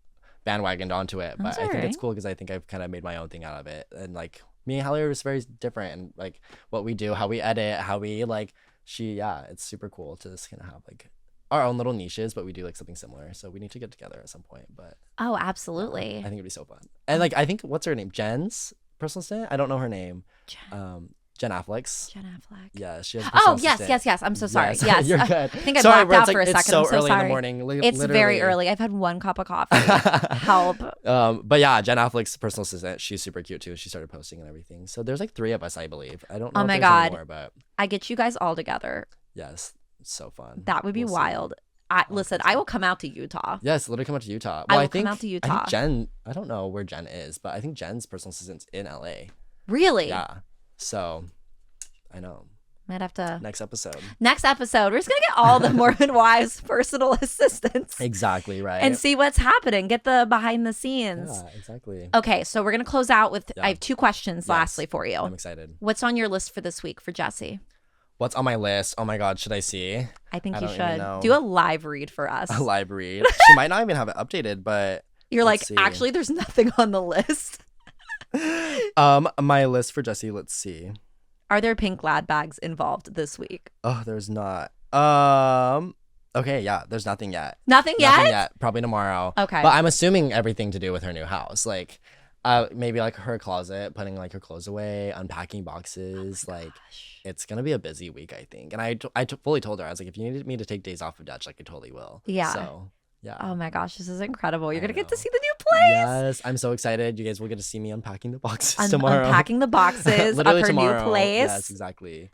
bandwagoned onto it, but I think it's cool because I think I've kind of made my own thing out of it, and like me and Hallie are just very different, and like what we do, how we edit, how we like it's super cool to just kind of have like our own little niches, but we do like something similar. So we need to get together at some point. But oh, absolutely. I think it'd be so fun. And like I think what's her name? Jen's personal assistant? I don't know her name. Jen Affleck's. Jen Affleck. Yeah, she has. Oh yes. I'm so sorry. Yes, you're good. I think I blacked out for a second. It's so I'm so early sorry. in the morning. It's literally. very early. I've had one cup of coffee. Help. But yeah, Jen Affleck's personal assistant. She's super cute too. She started posting and everything. So there's like 3 of us, I believe. I don't know. Oh my God. More, but I get you guys all together. Yes, it's so fun. That would be wild. Listen, I will come out to Utah. Yes, literally come out to Utah. Well, I will come out to Utah. I think Jen, I don't know where Jen is, but I think Jen's personal assistant's in LA. Really? Yeah. So, I know. Might have to. Next episode. We're just going to get all the Mormon Wives personal assistants. Exactly, right. And see what's happening. Get the behind the scenes. Yeah, exactly. Okay, so we're going to close out with, I have 2 questions lastly for you. I'm excited. What's on your list for this week for Jessi? What's on my list? Oh my God, should I see? I think you should. Do a live read for us. A live read. She might not even have it updated, but you're like, actually, there's nothing on the list. My list for Jessi, let's see. Are there pink lad bags involved this week? Oh, there's not. Okay, yeah, there's nothing yet. Nothing yet? Probably tomorrow. Okay. But I'm assuming everything to do with her new house. Like, maybe like her closet, putting like her clothes away, unpacking boxes. It's gonna be a busy week, I think. And I fully told her, I was like, if you needed me to take days off of Dutch, like I totally will. Yeah. So yeah. Oh my gosh, this is incredible. You're gonna get to see the new place. Yes, I'm so excited. You guys will get to see me unpacking the boxes tomorrow. Unpacking the boxes of her tomorrow. New place. Yes, exactly.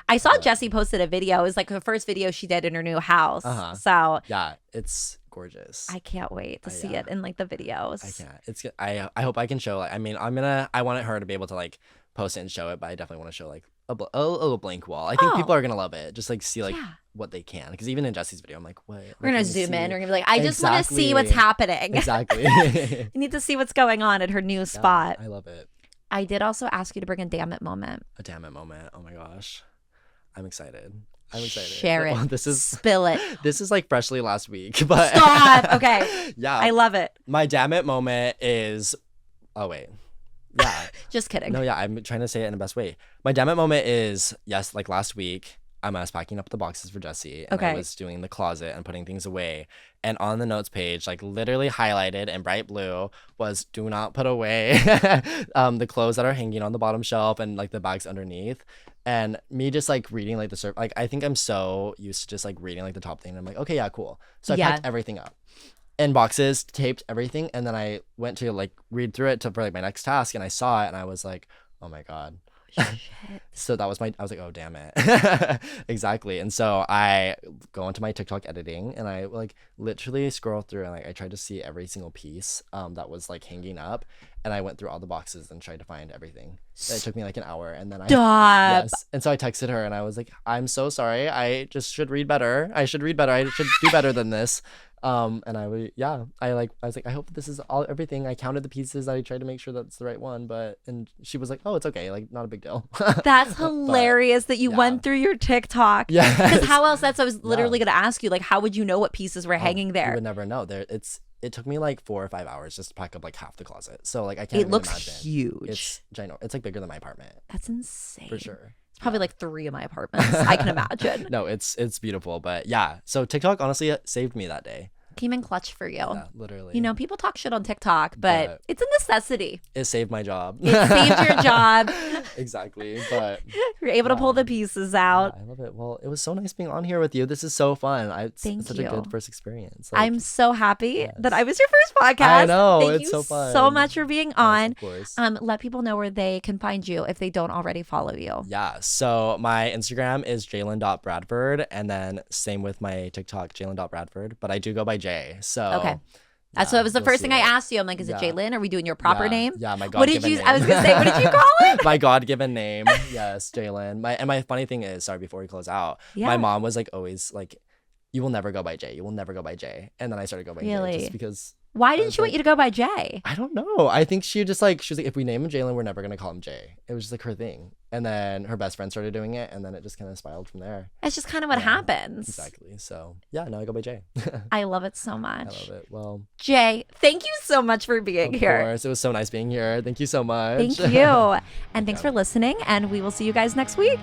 I saw Jessi posted a video. It was like her first video she did in her new house. So yeah, it's gorgeous. I can't wait to see it in like the videos. I can't. I hope I can show. Like, I mean, I wanted her to be able to like post it and show it, but I definitely want to show like a little blank wall. I think people are gonna love it. Just like see like what they can, because even in Jessi's video, I'm like, what? We're gonna zoom in. We're gonna be like, I just want to see what's happening. Exactly. You need to see what's going on at her new spot. I love it. I did also ask you to bring a Dammit moment. A Dammit moment. Oh my gosh. I'm excited. Share it. Well, spill it. This is like freshly last week, but stop. Okay. Yeah. I love it. My Dammit moment is. Oh wait. Yeah. Just kidding. No, yeah. I'm trying to say it in the best way. My Dammit moment is like last week. I was packing up the boxes for Jessi, and I was doing the closet and putting things away. And on the notes page, like literally highlighted in bright blue, was "Do not put away the clothes that are hanging on the bottom shelf and like the bags underneath." And me just like reading like like I think I'm so used to just like reading like the top thing. And I'm like, okay, yeah, cool. So I packed everything up in boxes, taped everything, and then I went to like read through it for like my next task, and I saw it, and I was like, oh my God. So that was I was like, oh damn it. Exactly. And so I go into my TikTok editing, and I like literally scroll through, and like I tried to see every single piece that was like hanging up, and I went through all the boxes and tried to find everything. It took me like an hour, and then and so I texted her, and I was like, I'm so sorry, I just should read better. I should read better. I should do better than this. And I was like, I hope this is everything. I counted the pieces. I tried to make sure that's the right one, and she was like, oh, it's okay, like not a big deal. That's hilarious that you went through your TikTok. Yeah. Because how else? I was literally gonna ask you, like, how would you know what pieces were hanging there? You would never know. It took me like 4 or 5 hours just to pack up like half the closet. So like I can't. It looks imagine. huge. It's ginormous. It's like bigger than my apartment. That's insane. For sure. It's probably like 3 of my apartments. I can imagine. No, it's beautiful, but yeah. So TikTok honestly saved me that day. Came in clutch for you. Yeah, literally. You know, people talk shit on TikTok, but it's a necessity. It saved my job. It saved your job. Exactly. But you're able to pull the pieces out. Yeah, I love it. Well, it was so nice being on here with you. This is so fun. It's such a good first experience. Like, I'm so happy that I was your first podcast. I know. Thank it's you so fun. so much for being on. Of course. Let people know where they can find you if they don't already follow you. Yeah. So my Instagram is Jalen.Bradford, and then same with my TikTok, Jalen.Bradford, but I do go by Jay. So okay. So it was the first thing I asked you. I'm like, is it Jalen? Are we doing your proper name? Yeah, my God. What did you? I was gonna say, what did you call it? My God-given name. Yes, Jalen. My funny thing is, sorry, before we close out, my mom was like always like, you will never go by Jay. You will never go by Jay. And then I started going by Jay just because. Why didn't she want you to go by Jay? I don't know. I think she was like, if we name him Jalen, we're never gonna call him Jay. It was just like her thing. And then her best friend started doing it, and then it just kind of spiraled from there. It's just kind of what happens. Exactly. So yeah, now I go by Jay. I love it so much. I love it. Well, Jay, thank you so much for being here. Of course, it was so nice being here. Thank you so much. Thank you, and thanks for listening. And we will see you guys next week.